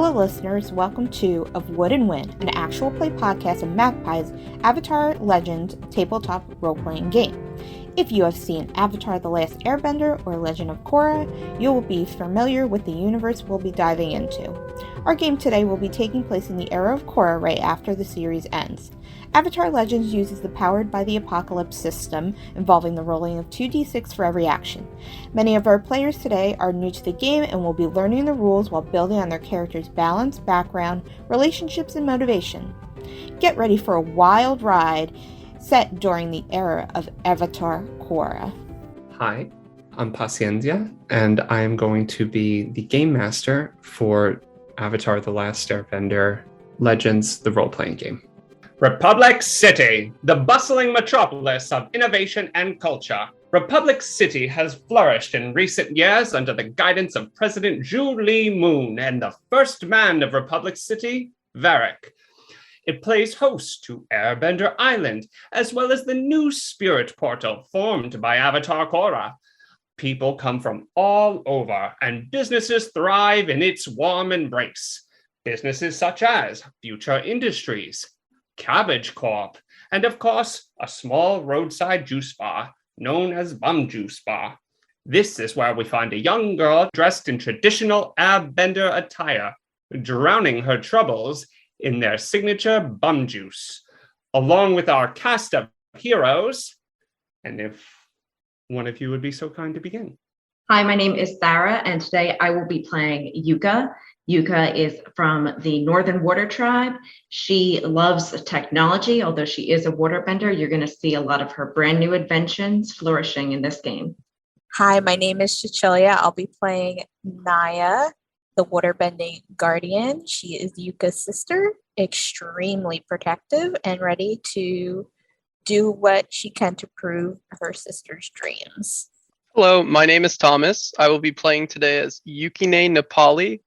Hello listeners, welcome to Of Wood and Wind, an actual play podcast of Magpie's Avatar Legends tabletop role-playing game. If you have seen Avatar The Last Airbender or Legend of Korra, you will be familiar with the universe we'll be diving into. Our game today will be taking place in the era of Korra right after the series ends. Avatar Legends uses the Powered by the Apocalypse system, involving the rolling of 2d6 for every action. Many of our players today are new to the game and will be learning the rules while building on their characters' balance, background, relationships, and motivation. Get ready for a wild ride set during the era of Avatar Korra. Hi, I'm Paciencia, and I am going to be the game master for Avatar The Last Airbender Legends, the role-playing game. Republic City, the bustling metropolis of innovation and culture. Republic City has flourished in recent years under the guidance of President Zhu Li Moon and the first man of Republic City, Varric. It plays host to Airbender Island, as well as the new spirit portal formed by Avatar Korra. People come from all over, and businesses thrive in its warm embrace. Businesses such as Future Industries, Cabbage Corp, and of course, a small roadside juice bar known as Bum Juice Bar. This is where we find a young girl dressed in traditional Airbender attire, drowning her troubles in their signature bum juice, along with our cast of heroes. And if one of you would be so kind to begin. Hi, my name is Sarah, and today I will be playing Yuka. Yuka is from the Northern Water Tribe. She loves technology, although she is a waterbender. You're going to see a lot of her brand new inventions flourishing in this game. Hi, my name is Cecilia. I'll be playing Naya, the waterbending guardian. She is Yuka's sister, extremely protective and ready to do what she can to prove her sister's dreams. Hello, my name is Thomas. I will be playing today as Yukine Nepali,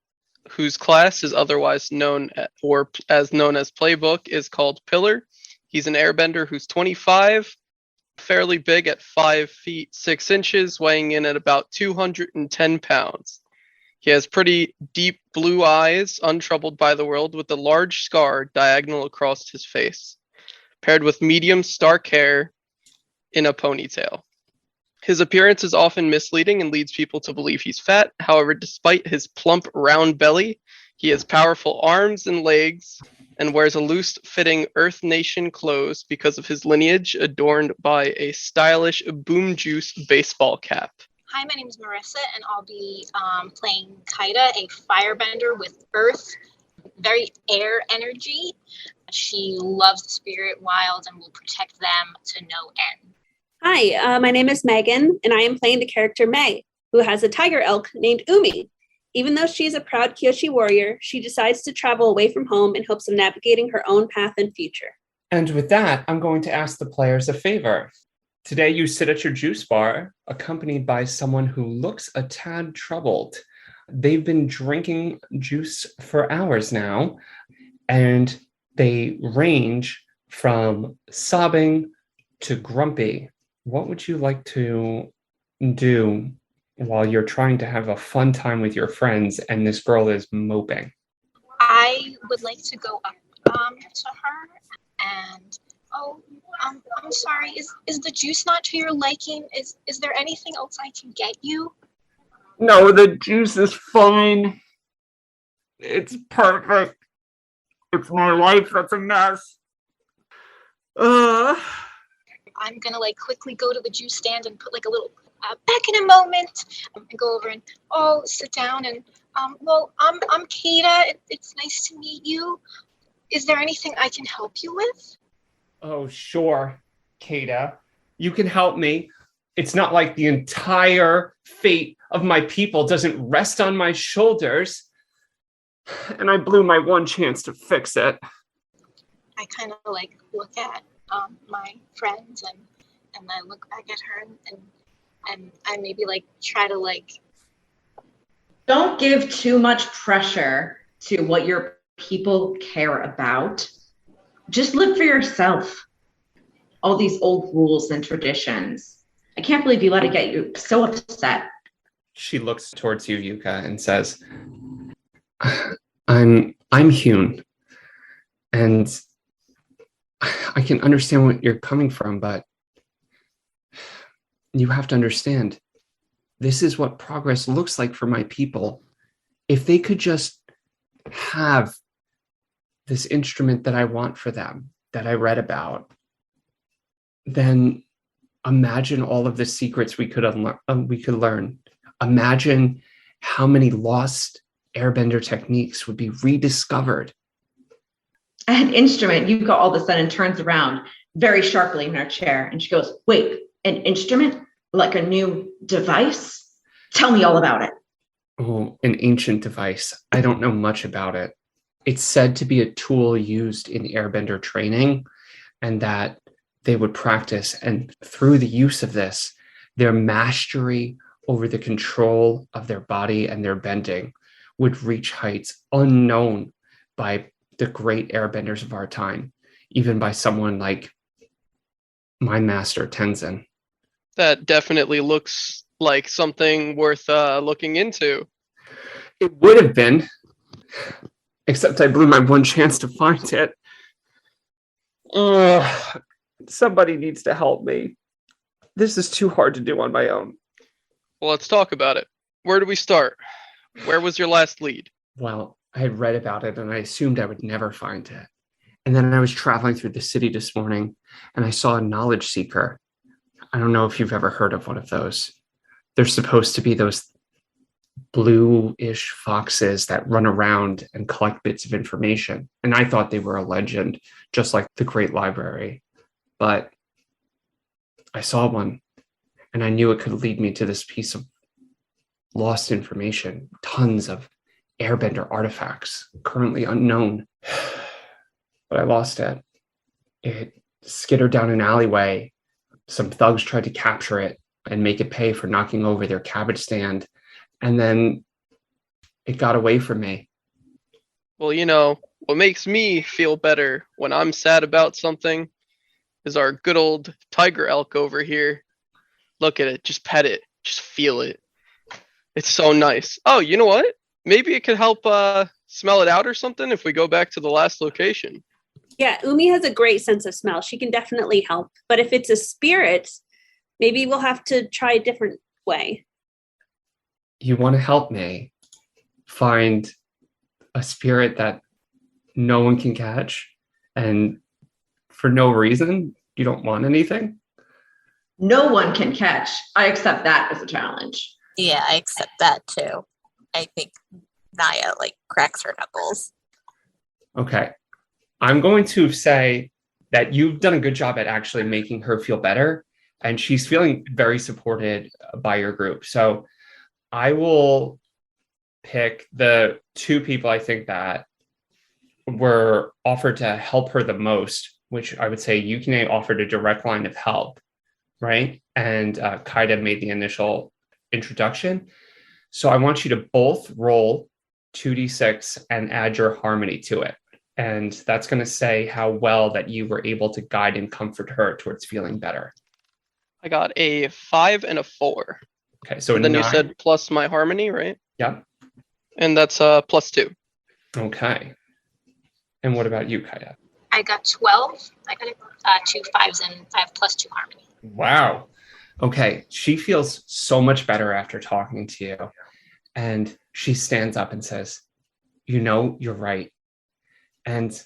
whose class is otherwise known as Playbook is called Pillar. He's an airbender who's 25, fairly big at 5 feet 6 inches, weighing in at about 210 pounds. He has pretty deep blue eyes, untroubled by the world, with a large scar diagonal across his face, paired with medium stark hair in a ponytail. His appearance is often misleading and leads people to believe he's fat. However, despite his plump, round belly, he has powerful arms and legs and wears a loose-fitting Earth Nation clothes because of his lineage, adorned by a stylish Boom Juice baseball cap. Hi, my name is Marissa, and I'll be playing Kaida, a firebender with earth, very air energy. She loves the spirit wilds and will protect them to no end. Hi, my name is Megan, and I am playing the character May, who has a tiger elk named Umi. Even though she is a proud Kyoshi warrior, she decides to travel away from home in hopes of navigating her own path and future. And with that, I'm going to ask the players a favor. Today you sit at your juice bar, accompanied by someone who looks a tad troubled. They've been drinking juice for hours now, and they range from sobbing to grumpy. What would you like to do while you're trying to have a fun time with your friends and this girl is moping? I would like to go up to her and, I'm sorry, is the juice not to your liking? Is there anything else I can get you? No, the juice is fine. It's perfect. It's my life that's a mess. I'm gonna quickly go to the juice stand and put a little back in a moment and go over and sit down and I'm Kata. It's nice to meet you. Is there anything I can help you with? Oh, sure, Kata. You can help me. It's not like the entire fate of my people doesn't rest on my shoulders. And I blew my one chance to fix it. I kind of look at my friends and I look back at her and I maybe try to Don't give too much pressure to what your people care about. Just live for yourself. All these old rules and traditions. I can't believe you let it get you so upset. She looks towards you, Yuka, and says, I'm Hune, and I can understand what you're coming from, but you have to understand, this is what progress looks like for my people. If they could just have this instrument that I want for them, that I read about, then imagine all of the secrets we could learn. Imagine how many lost airbender techniques would be rediscovered. An instrument, Yuka all of a sudden turns around very sharply in her chair and she goes, wait, an instrument? Like a new device? Tell me all about it. Oh, an ancient device. I don't know much about it. It's said to be a tool used in airbender training, and that they would practice. And through the use of this, their mastery over the control of their body and their bending would reach heights unknown by the great airbenders of our time, even by someone like my master, Tenzin. That definitely looks like something worth looking into. It would have been, except I blew my one chance to find it. Somebody needs to help me. This is too hard to do on my own. Well, let's talk about it. Where do we start? Where was your last lead? Well, I had read about it and I assumed I would never find it. And then I was traveling through the city this morning and I saw a knowledge seeker. I don't know if you've ever heard of one of those. They're supposed to be those blue-ish foxes that run around and collect bits of information. And I thought they were a legend, just like the Great Library. But I saw one and I knew it could lead me to this piece of lost information, tons of airbender artifacts currently unknown. But I lost it. It skittered down an alleyway. Some thugs tried to capture it and make it pay for knocking over their cabbage stand. And then it got away from me. Well, you know, what makes me feel better when I'm sad about something is our good old tiger elk over here. Look at it, just pet it, just feel it. It's so nice. Oh, you know what? Maybe it could help smell it out or something if we go back to the last location. Yeah, Umi has a great sense of smell. She can definitely help. But if it's a spirit, maybe we'll have to try a different way. You want to help me find a spirit that no one can catch, and for no reason, you don't want anything? No one can catch. I accept that as a challenge. Yeah, I accept that too. I think Naya cracks her knuckles. Okay. I'm going to say that you've done a good job at actually making her feel better, and she's feeling very supported by your group. So I will pick the two people I think that were offered to help her the most, which I would say Yukine offered a direct line of help, right? And Kaida made the initial introduction. So I want you to both roll 2d6 and add your harmony to it. And that's going to say how well that you were able to guide and comfort her towards feeling better. I got a 5 and a 4. Okay, so And then 9. you said plus my harmony, right? Yeah. And that's plus 2. Okay. And what about you, Kaya? I got 12. I got 2 5s and I have +2 harmony. Wow. Okay, she feels so much better after talking to you. And she stands up and says, you know, you're right. And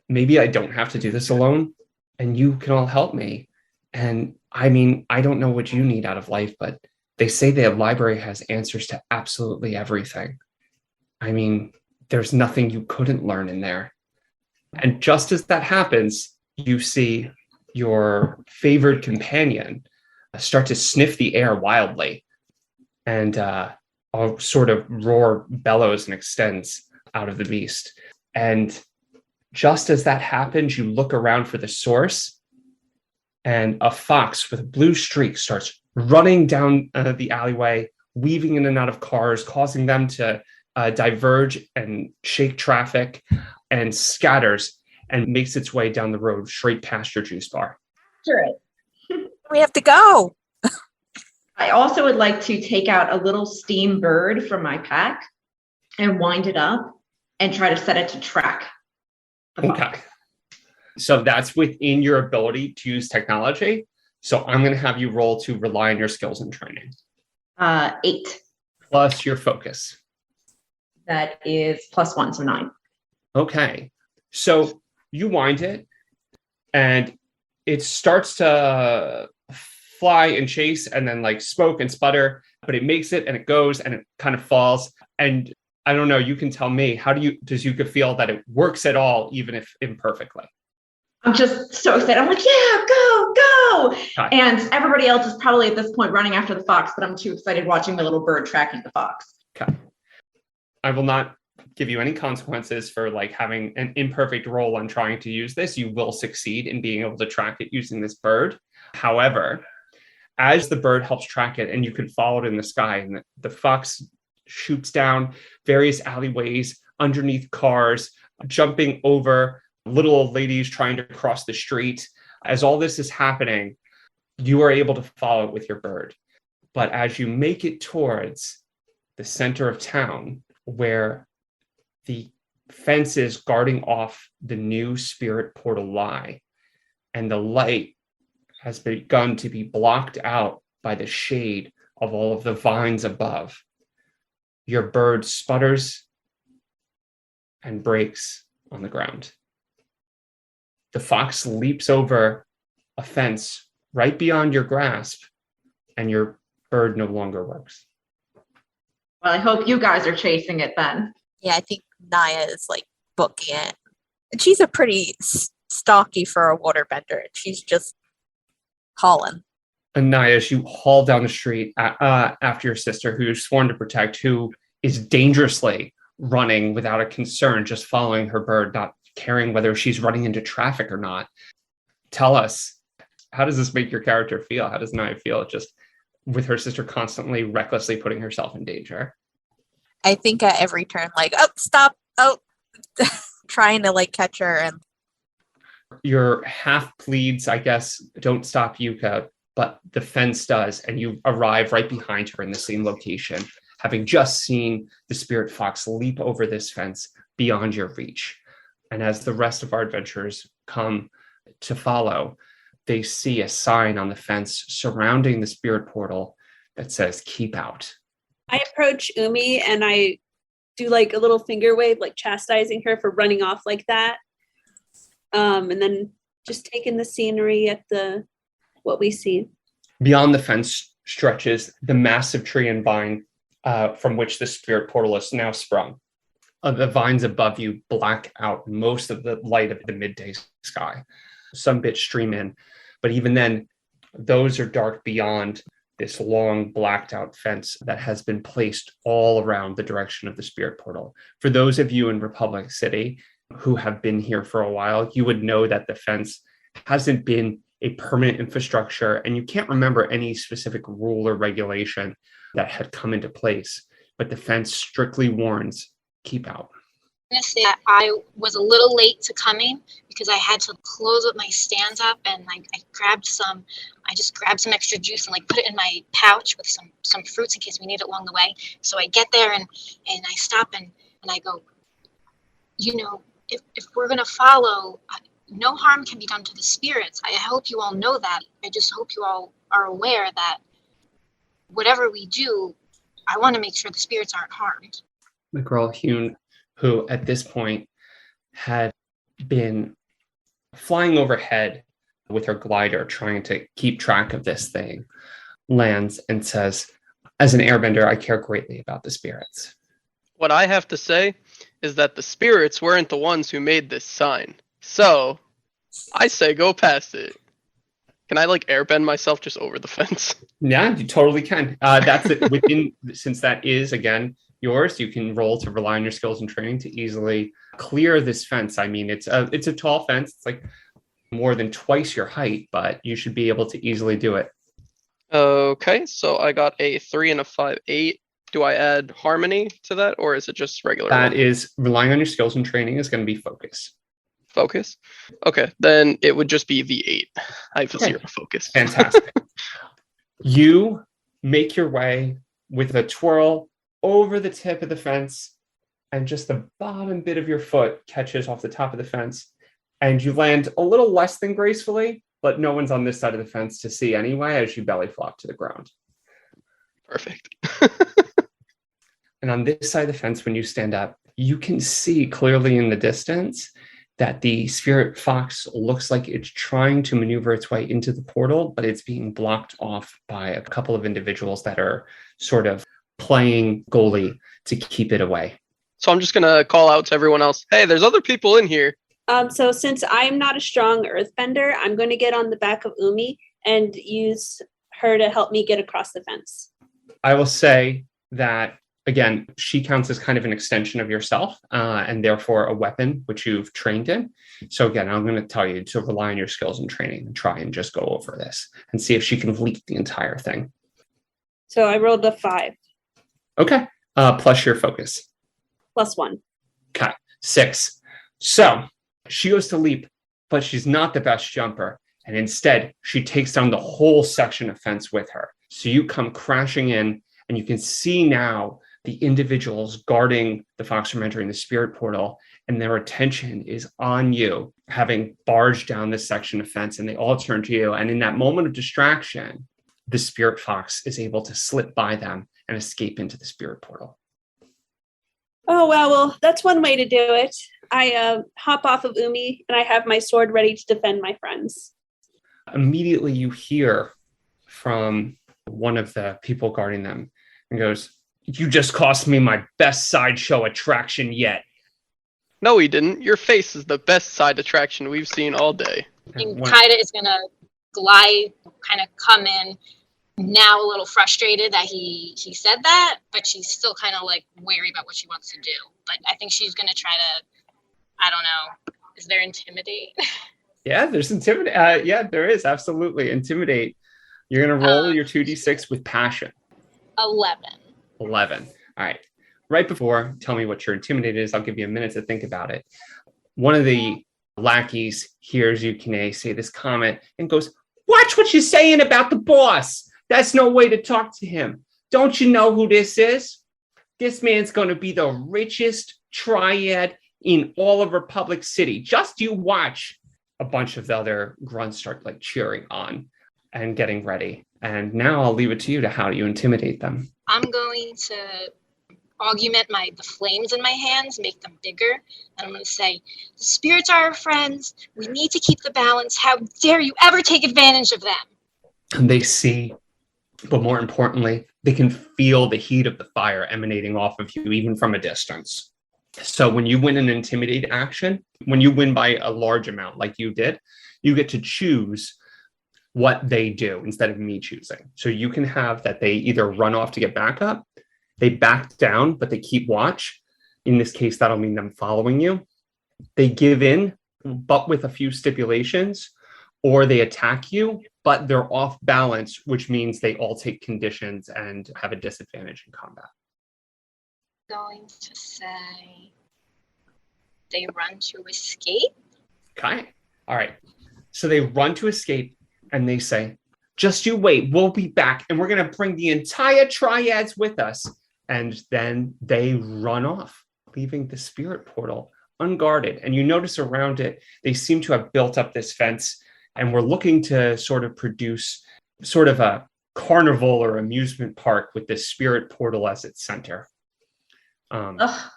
maybe I don't have to do this alone, and you can all help me. And I mean, I don't know what you need out of life, but they say the library has answers to absolutely everything. I mean, there's nothing you couldn't learn in there. And just as that happens, you see your favored companion start to sniff the air wildly, and a sort of roar bellows and extends out of the beast. And just as that happens, you look around for the source, and a fox with a blue streak starts running down the alleyway, weaving in and out of cars, causing them to diverge and shake traffic, and scatters and makes its way down the road straight past your juice bar. Sure. We have to go. I also would like to take out a little steam bird from my pack and wind it up and try to set it to track the fox. Okay. So that's within your ability to use technology. So I'm going to have you roll to rely on your skills and training. 8. Plus your focus. That is +1, so 9. Okay. So you wind it and it starts to fly and chase and then like smoke and sputter, but it makes it and it goes and it kind of falls. And I don't know, you can tell me, does Yuka feel that it works at all, even if imperfectly? I'm just so excited. I'm like, yeah, go. Hi. And everybody else is probably at this point running after the fox, but I'm too excited watching my little bird tracking the fox. Okay. I will not give you any consequences for like having an imperfect roll on trying to use this. You will succeed in being able to track it using this bird. However, as the bird helps track it and you can follow it in the sky, and the fox shoots down various alleyways, underneath cars, jumping over little old ladies trying to cross the street. As all this is happening, you are able to follow it with your bird. But as you make it towards the center of town, where the fences guarding off the new spirit portal lie, and the light has begun to be blocked out by the shade of all of the vines above, your bird sputters and breaks on the ground. The fox leaps over a fence right beyond your grasp, and your bird no longer works. Well, I hope you guys are chasing it then. Yeah, I think Naya is like booking it. And she's a pretty stocky for a waterbender. She's just hauling. And Naya, as you haul down the street after your sister, who you're sworn to protect, who is dangerously running without a concern, just following her bird, not caring whether she's running into traffic or not. Tell us, how does this make your character feel? How does Naya feel just with her sister constantly recklessly putting herself in danger? I think at every turn, like, oh, stop, oh, trying to like catch her. And your half pleads, I guess, don't stop Yuka, but the fence does, and you arrive right behind her in the same location, having just seen the spirit fox leap over this fence beyond your reach. And as the rest of our adventurers come to follow, they see a sign on the fence surrounding the spirit portal that says, "Keep out." I approach Umi and I do like a little finger wave, like chastising her for running off like that. And then just taking the scenery at what we see. Beyond the fence stretches the massive tree and vine from which the spirit portal is now sprung. The vines above you black out most of the light of the midday sky. Some bits stream in, but even then, those are dark beyond this long blacked out fence that has been placed all around the direction of the spirit portal. For those of you in Republic City who have been here for a while, you would know that the fence hasn't been a permanent infrastructure, and you can't remember any specific rule or regulation that had come into place, but the fence strictly warns, keep out. I'm going to say that I was a little late to coming because I had to close up my stands up, and I just grabbed some extra juice and like put it in my pouch with some fruits in case we need it along the way. So I get there and I stop and I go, if we're going to follow, no harm can be done to the spirits. I hope you all know that. I just hope you all are aware that whatever we do, I want to make sure the spirits aren't harmed. The girl Hune, who at this point had been flying overhead with her glider, trying to keep track of this thing, lands and says, "As an airbender, I care greatly about the spirits." What I have to say is that the spirits weren't the ones who made this sign. So, I say go past it. Can I like airbend myself just over the fence? Yeah, you totally can. That's it. Since that is, again, yours, you can roll to rely on your skills and training to easily clear this fence. I mean, it's a tall fence. It's like more than twice your height, but you should be able to easily do it. Okay, so I got a 3 and a 5, 8. Do I add harmony to that, or is it just regular? That is relying on your skills and training is going to be focus. Focus? Okay, then it would just be the 8. I have 0 focus. Fantastic. You make your way with a twirl over the tip of the fence and just the bottom bit of your foot catches off the top of the fence, and you land a little less than gracefully, but no one's on this side of the fence to see anyway as you belly flop to the ground. Perfect. And on this side of the fence, when you stand up, you can see clearly in the distance that the spirit fox looks like it's trying to maneuver its way into the portal, but it's being blocked off by a couple of individuals that are sort of playing goalie to keep it away. So I'm just going to call out to everyone else, hey, there's other people in here. So since I'm not a strong earthbender, I'm going to get on the back of Umi and use her to help me get across the fence. I will say that, again, she counts as kind of an extension of yourself and therefore a weapon which you've trained in. So again, I'm going to tell you to rely on your skills and training and try and just go over this and see if she can leak the entire thing. So I rolled a 5. Okay. Plus your focus. +1. Okay. 6. So she goes to leap, but she's not the best jumper. And instead, she takes down the whole section of fence with her. So you come crashing in, and you can see now the individuals guarding the fox from entering the spirit portal, and their attention is on you, having barged down this section of fence, and they all turn to you. And in that moment of distraction, the spirit fox is able to slip by them and escape into the spirit portal. Oh, wow. Well, that's one way to do it. I hop off of Umi, and I have my sword ready to defend my friends. Immediately, you hear from one of the people guarding them and goes, "You just cost me my best sideshow attraction yet." No, he didn't. Your face is the best side attraction we've seen all day. And Kaida is going to glide, kind of come in, now a little frustrated that he said that, but she's still kind of like wary about what she wants to do. But I think she's going to try to, I don't know, is there intimidate? Yeah, there's intimidate. Yeah, there is. Absolutely. Intimidate. You're going to roll your 2d6 with passion. 11. 11. All right. Right before, tell me what your intimidate is. I'll give you a minute to think about it. One of the lackeys hears Yukine say this comment and goes, "Watch what you're saying about the boss. That's no way to talk to him. Don't you know who this is? This man's going to be the richest triad in all of Republic City. Just you watch." A bunch of the other grunts start like cheering on and getting ready. And now I'll leave it to you to how you intimidate them. I'm going to augment the flames in my hands, make them bigger. And I'm going to say, "The spirits are our friends. We need to keep the balance. How dare you ever take advantage of them?" And they see, but more importantly, they can feel the heat of the fire emanating off of you, even from a distance. So when you win an intimidate action, when you win by a large amount like you did, you get to choose what they do instead of me choosing. So you can have that they either run off to get back up, they back down, but they keep watch. In this case, that'll mean them following you. They give in, but with a few stipulations, or they attack you, but they're off balance, which means they all take conditions and have a disadvantage in combat. Going to say they run to escape. Okay. All right. So they run to escape and they say, "Just you wait. We'll be back. And we're going to bring the entire triads with us." And then they run off, leaving the spirit portal unguarded. And you notice around it, they seem to have built up this fence and we're looking to sort of produce sort of a carnival or amusement park with this spirit portal as its center.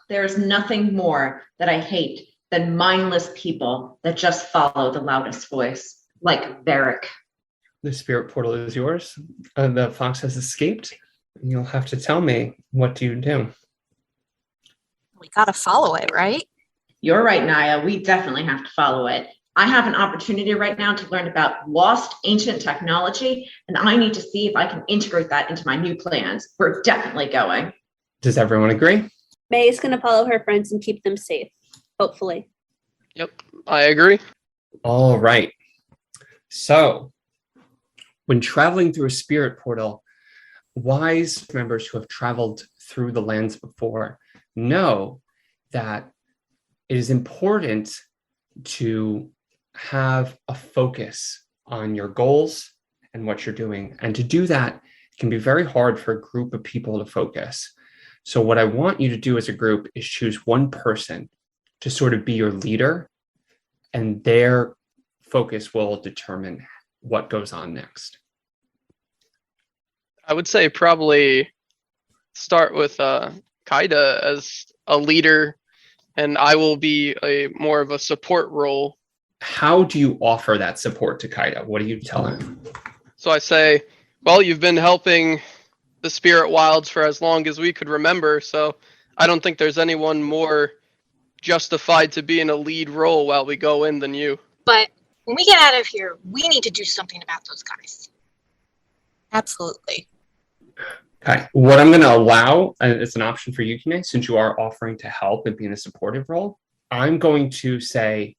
There's nothing more that I hate than mindless people that just follow the loudest voice, like Varric. The spirit portal is yours. The fox has escaped. You'll have to tell me, what do you do? We gotta follow it, right? You're right, Naya. We definitely have to follow it. I have an opportunity right now to learn about lost ancient technology, and I need to see if I can integrate that into my new plans. We're definitely going. Does everyone agree? May is going to follow her friends and keep them safe, hopefully. Yep, I agree. All right. So, when traveling through a spirit portal, wise members who have traveled through the lands before know that it is important to have a focus on your goals and what you're doing. And to do that, it can be very hard for a group of people to focus. So what I want you to do as a group is choose one person to sort of be your leader, and their focus will determine what goes on next. I would say probably start with Kaida as a leader, and I will be a more of a support role. How do you offer that support to Kaida? What do you tell him? So I say, well, you've been helping the spirit wilds for as long as we could remember, so I don't think there's anyone more justified to be in a lead role while we go in than you. But when we get out of here, we need to do something about those guys. Absolutely. Okay. What I'm going to allow, and it's an option for Yukine, since you are offering to help and be in a supportive role, I'm going to say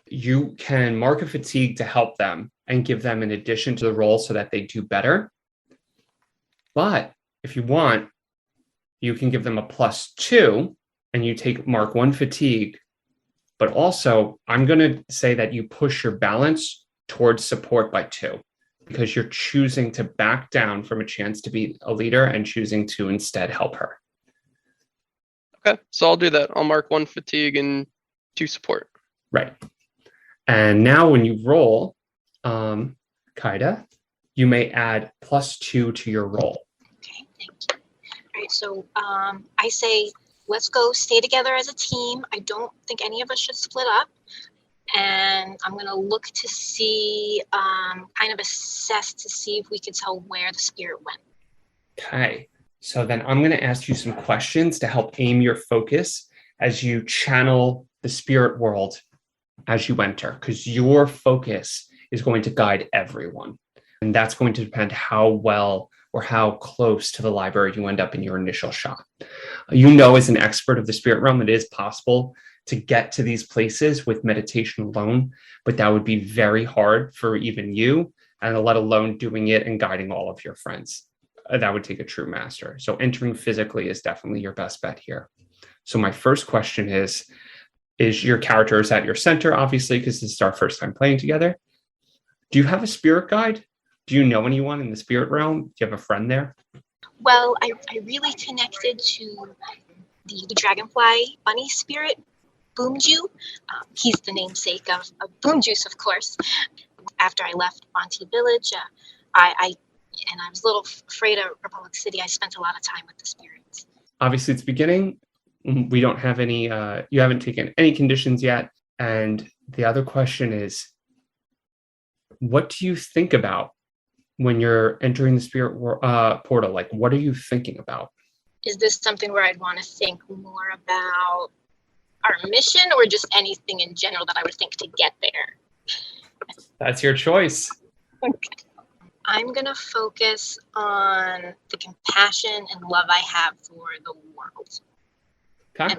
you can mark a fatigue to help them and give them an addition to the role so that they do better. But if you want, you can give them a +2 and you mark 1 fatigue. But also, I'm going to say that you push your balance towards support by 2, because you're choosing to back down from a chance to be a leader and choosing to instead help her. Okay, so I'll do that. I'll mark 1 fatigue and 2 support. Right. And now when you roll, Kaida, you may add +2 to your roll. Okay, thank you. All right, so I say, let's go stay together as a team. I don't think any of us should split up. And I'm going to look to see, kind of assess to see if we can tell where the spirit went. Okay. So then I'm going to ask you some questions to help aim your focus as you channel the spirit world as you enter, because your focus is going to guide everyone. And that's going to depend how well or how close to the library you end up in your initial shot. You know, as an expert of the spirit realm, it is possible to get to these places with meditation alone, but that would be very hard for even you, and let alone doing it and guiding all of your friends. That would take a true master. So entering physically is definitely your best bet here. So my first question is your character is at your center, obviously, because this is our first time playing together. Do you have a spirit guide? Do you know anyone in the spirit realm? Do you have a friend there? Well, I really connected to the dragonfly bunny spirit, Boomju. He's the namesake of Boom Juice, of course. After I left Monty Village, I was a little afraid of Republic City. I spent a lot of time with the spirits. Obviously, it's beginning. We don't have any, you haven't taken any conditions yet. And the other question is, what do you think about when you're entering the spirit portal? Like, what are you thinking about? Is this something where I'd want to think more about our mission, or just anything in general that I would think to get there? That's your choice. Okay. I'm going to focus on the compassion and love I have for the world. Okay.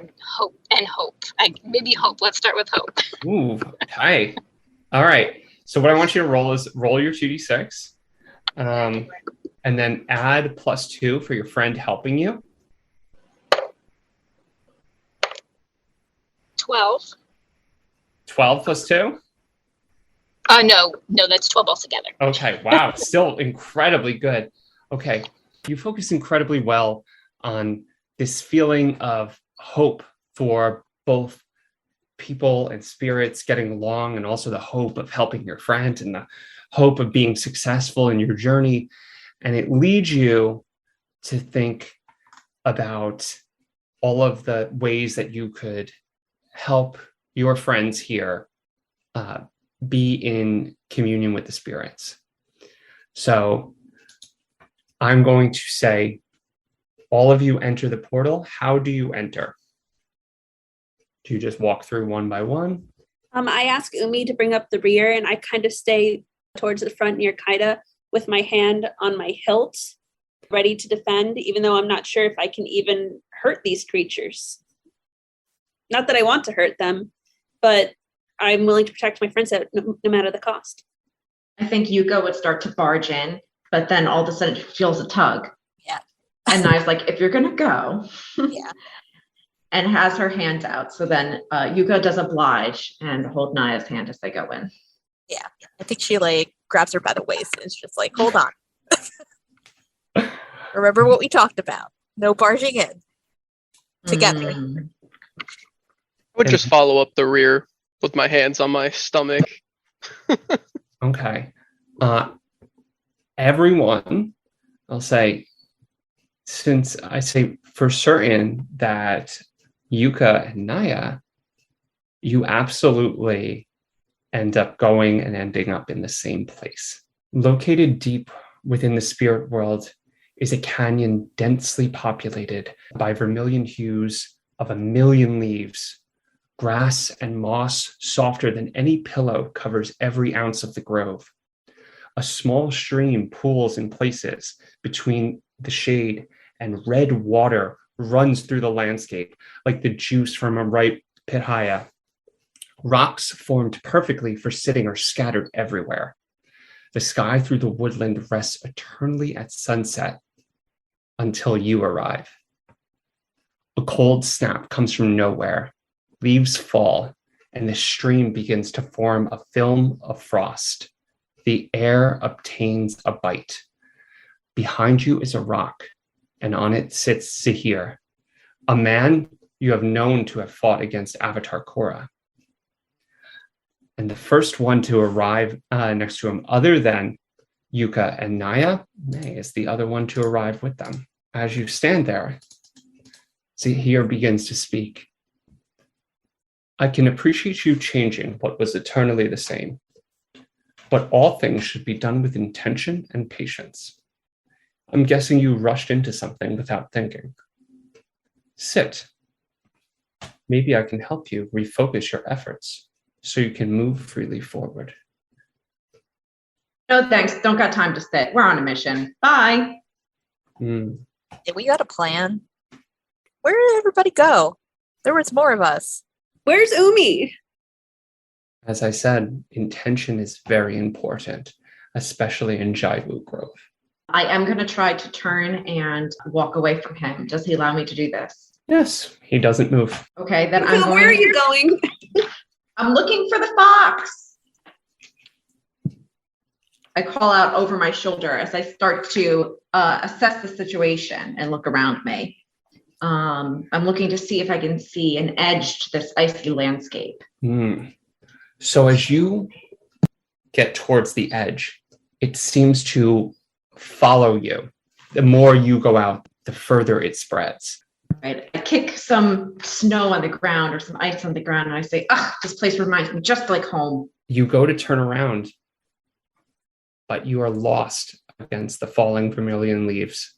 And hope. Maybe hope. Let's start with hope. Ooh, okay. All right. So what I want you to roll is roll your 2d6, and then add +2 for your friend helping you. 12. 12 + 2? No, that's 12 altogether. Okay, wow. Still incredibly good. Okay. You focus incredibly well on this feeling of hope for both people and spirits getting along, and also the hope of helping your friend and the hope of being successful in your journey. And it leads you to think about all of the ways that you could help your friends here be in communion with the spirits. So I'm going to say, all of you enter the portal. How do you enter? Do you just walk through one by one? I ask Umi to bring up the rear, and I kind of stay towards the front near Kaida with my hand on my hilt, ready to defend, even though I'm not sure if I can even hurt these creatures. Not that I want to hurt them, but I'm willing to protect my friends no matter the cost. I think Yuka would start to barge in, but then all of a sudden she feels a tug. Yeah. And Naya's like, if you're going to go. Yeah. And has her hands out. So then Yuka does oblige and hold Naya's hand as they go in. Yeah. I think she grabs her by the waist and is just like, hold on. Remember what we talked about. No barging in. together. I would just follow up the rear with my hands on my stomach. Okay. Everyone, I'll say, since I say for certain that Yuka and Naya, you absolutely end up going and ending up in the same place. Located deep within the spirit world is a canyon densely populated by vermilion hues of 1,000,000 leaves. Grass and moss softer than any pillow covers every ounce of the grove. A small stream pools in places between the shade, and red water runs through the landscape like the juice from a ripe pitaya. Rocks formed perfectly for sitting are scattered everywhere. The sky through the woodland rests eternally at sunset until you arrive. A cold snap comes from nowhere. Leaves fall, and the stream begins to form a film of frost. The air obtains a bite. Behind you is a rock, and on it sits Zahir, a man you have known to have fought against Avatar Korra. And the first one to arrive next to him, other than Yuka and Naya, May is the other one to arrive with them. As you stand there, Zahir begins to speak. I can appreciate you changing what was eternally the same, but all things should be done with intention and patience. I'm guessing you rushed into something without thinking. Sit. Maybe I can help you refocus your efforts so you can move freely forward. No, thanks. Don't got time to sit. We're on a mission. Bye. Did we got a plan? Where did everybody go? There was more of us. Where's Umi? As I said, intention is very important, especially in Jaivu Grove. I am going to try to turn and walk away from him. Does he allow me to do this? Yes, he doesn't move. Okay, then I'm going. Where are you going? I'm looking for the fox. I call out over my shoulder as I start to assess the situation and look around me. I'm looking to see if I can see an edge to this icy landscape. So as you get towards the edge, it seems to follow you. The more you go out, the further it spreads. Right. I kick some snow on the ground or some ice on the ground, and I say, this place reminds me just like home. You go to turn around, but you are lost against the falling vermilion leaves.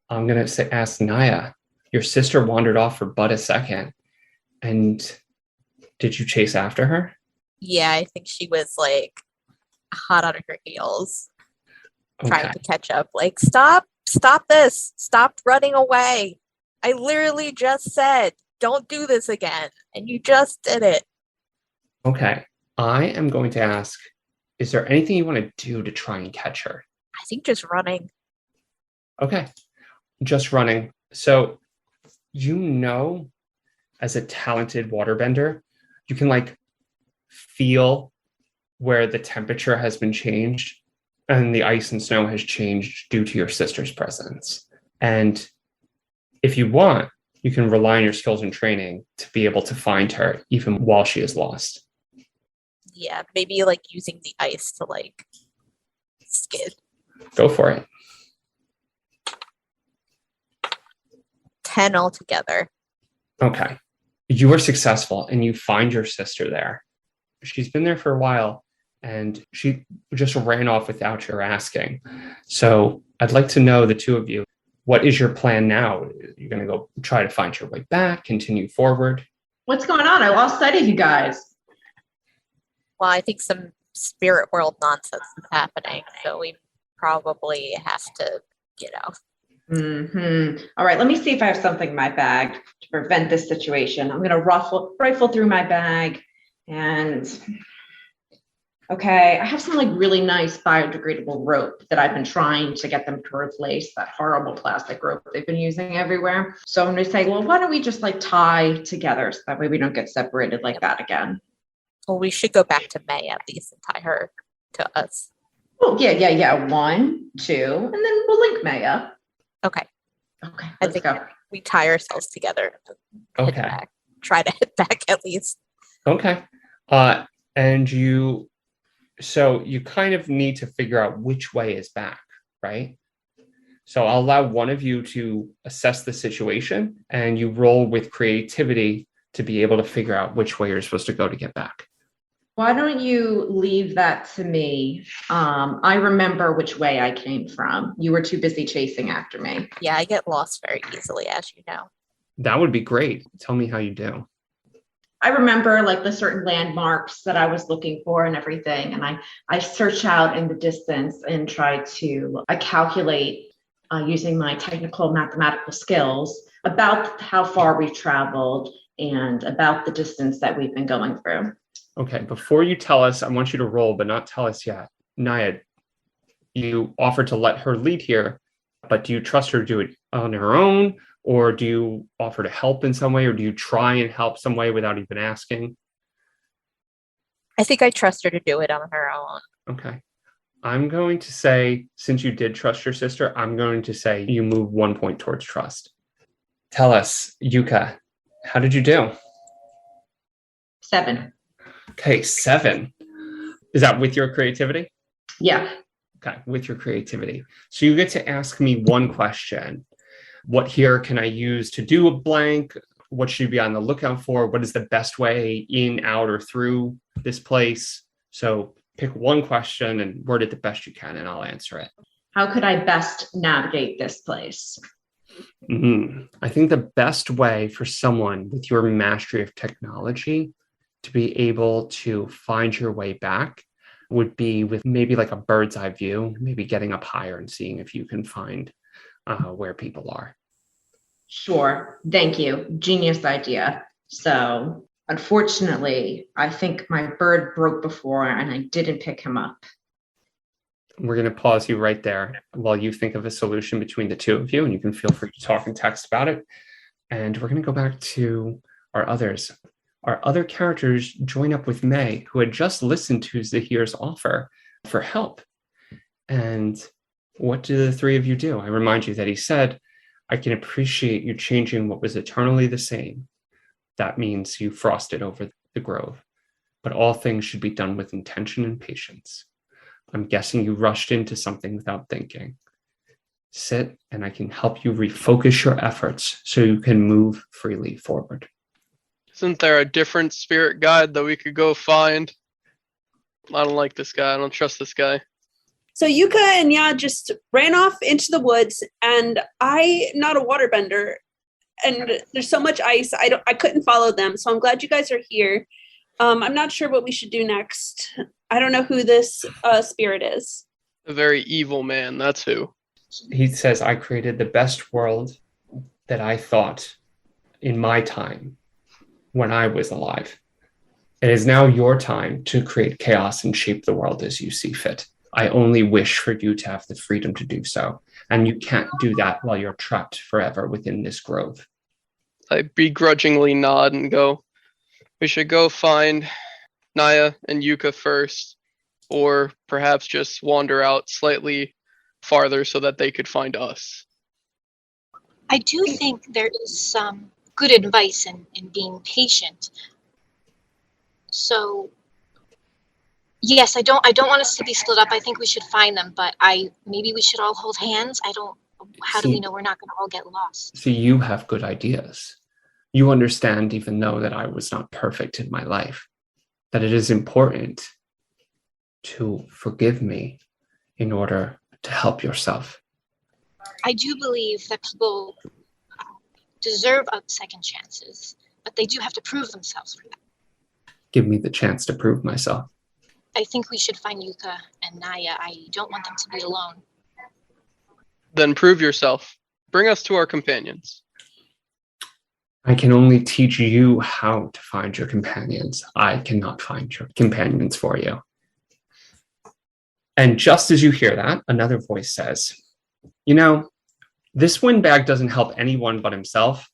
I'm going to ask Naya, your sister wandered off for but a second. And did you chase after her? Yeah, I think she was like hot on her heels, trying to catch up. Like, stop this. Stop running away. I literally just said, don't do this again. And you just did it. Okay. I am going to ask, is there anything you want to do to try and catch her? I think just running. Okay. Just running. So, as a talented waterbender, you can feel where the temperature has been changed and the ice and snow has changed due to your sister's presence. And if you want, you can rely on your skills and training to be able to find her even while she is lost. Yeah, maybe using the ice to skid. Go for it. 10 altogether. Okay. You are successful and you find your sister there. She's been there for a while and she just ran off without your asking. So I'd like to know, the two of you, what is your plan now? You're going to go try to find your way back, continue forward? What's going on? I lost sight of you guys. Well, I think some spirit world nonsense is happening, so we probably have to get out. All right, let me see if I have something in my bag to prevent this situation. I'm going to rifle through my bag and... Okay, I have some really nice biodegradable rope that I've been trying to get them to replace that horrible plastic rope they've been using everywhere. So I'm going to say, well, why don't we just tie together so that way we don't get separated like that again? Well, we should go back to May at least and tie her to us. Oh, yeah. 1, 2, and then we'll link May up. Okay. Let's go. we tie ourselves together. Hit Okay. back. Try to hit back at least. Okay. And so you kind of need to figure out which way is back, right? So I'll allow one of you to assess the situation, and you roll with creativity to be able to figure out which way you're supposed to go to get back. Why don't you leave that to me? I remember which way I came from. You were too busy chasing after me. Yeah, I get lost very easily, as you know. That would be great. Tell me how you do. I remember like the certain landmarks that I was looking for and everything. And I search out in the distance and try to calculate using my technical mathematical skills about how far we've traveled and about the distance that we've been going through. Okay, before you tell us, I want you to roll, but not tell us yet. Naya, you offered to let her lead here, but do you trust her to do it on her own? Or do you offer to help in some way? Or do you try and help some way without even asking? I think I trust her to do it on her own. Okay. I'm going to say, since you did trust your sister, I'm going to say you move 1 point towards trust. Tell us, Yuka, how did you do? 7. Okay, 7. Is that with your creativity? Yeah. Okay, with your creativity. So you get to ask me one question. What here can I use to do a blank? What should you be on the lookout for? What is the best way in, out, or through this place? So pick one question and word it the best you can, and I'll answer it. How could I best navigate this place? I think the best way for someone with your mastery of technology to be able to find your way back would be with maybe like a bird's eye view, maybe getting up higher and seeing if you can find where people are. Sure. Thank you. Genius idea. So unfortunately, I think my bird broke before and I didn't pick him up. We're going to pause you right there while you think of a solution between the two of you, and you can feel free to talk and text about it. And we're going to go back to our others. Our other characters join up with May, who had just listened to Zahir's offer for help. And what do the three of you do? I remind you that he said, I can appreciate you changing what was eternally the same. That means you frosted over the grove. But all things should be done with intention and patience. I'm guessing you rushed into something without thinking. Sit, and I can help you refocus your efforts so you can move freely forward. Isn't there a different spirit guide that we could go find? I don't like this guy. I don't trust this guy. So Yuka and Ya just ran off into the woods, and not a waterbender, and there's so much ice, I couldn't follow them. So I'm glad you guys are here. I'm not sure what we should do next. I don't know who this spirit is. A very evil man, that's who. He says, I created the best world that I thought in my time when I was alive. It is now your time to create chaos and shape the world as you see fit. I only wish for you to have the freedom to do so. And you can't do that while you're trapped forever within this grove. I begrudgingly nod and go, we should go find Naya and Yuka first, or perhaps just wander out slightly farther so that they could find us. I do think there is some good advice in being patient. So yes, I don't want us to be split up. I think we should find them, but maybe we should all hold hands. How do we know we're not going to all get lost? See, you have good ideas. You understand, even though that I was not perfect in my life, that it is important to forgive me in order to help yourself. I do believe that people deserve second chances, but they do have to prove themselves for that. Give me the chance to prove myself. I think we should find Yuka and Naya. I don't want them to be alone. Then prove yourself. Bring us to our companions. I can only teach you how to find your companions. I cannot find your companions for you. And just as you hear that, another voice says, you know, this windbag doesn't help anyone but himself.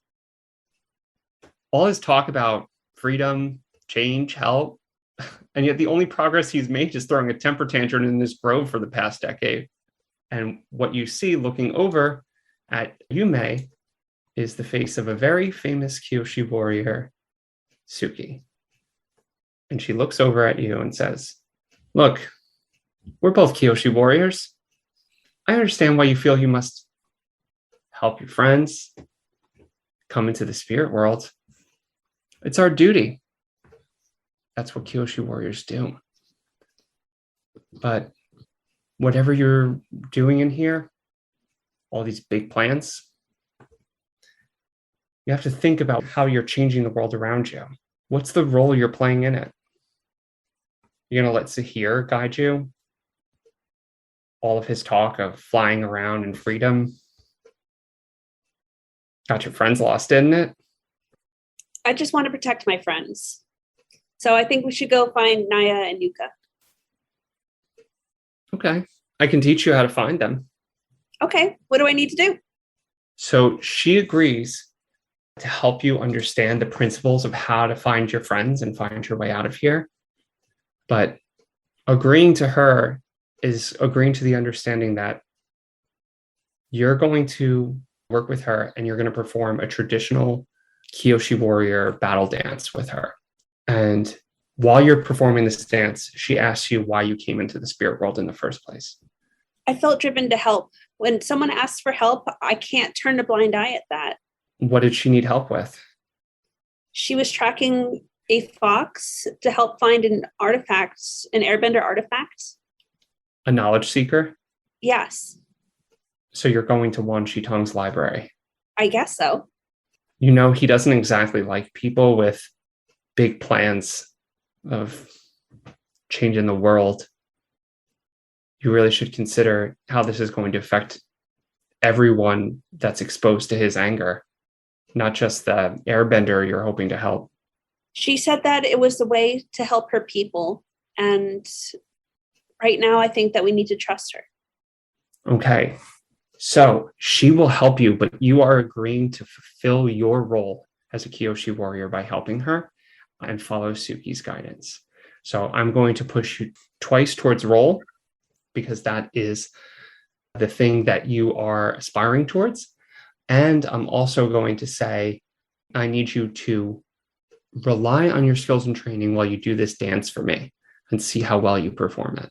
All his talk about freedom, change, help, and yet the only progress he's made is throwing a temper tantrum in this grove for the past decade. And what you see looking over at you, May, is the face of a very famous Kyoshi warrior, Suki. And she looks over at you and says, "Look, we're both Kyoshi warriors. I understand why you feel you must help your friends, come into the spirit world. It's our duty. That's what Kyoshi warriors do. But whatever you're doing in here, all these big plans, you have to think about how you're changing the world around you. What's the role you're playing in it? You're going to let Zahir guide you? All of his talk of flying around in freedom got your friends lost, didn't it? I just want to protect my friends. So I think we should go find Naya and Yuka. Okay. I can teach you how to find them. Okay. What do I need to do? So she agrees to help you understand the principles of how to find your friends and find your way out of here. But agreeing to her is agreeing to the understanding that you're going to work with her and you're going to perform a traditional Kyoshi warrior battle dance with her. And while you're performing this dance, she asks you why you came into the spirit world in the first place. I felt driven to help. When someone asks for help, I can't turn a blind eye at that. What did she need help with? She was tracking a fox to help find an artifact, an Airbender artifact. A knowledge seeker? Yes, So you're going to Wan Shitong's library. I guess so. You know, he doesn't exactly like people with big plans of changing the world. You really should consider how this is going to affect everyone that's exposed to his anger, not just the airbender you're hoping to help. She said that it was the way to help her people. And right now, I think that we need to trust her. Okay. So she will help you, but you are agreeing to fulfill your role as a Kyoshi warrior by helping her and follow Suki's guidance. So I'm going to push you twice towards roll because that is the thing that you are aspiring towards. And I'm also going to say, I need you to rely on your skills and training while you do this dance for me and see how well you perform it.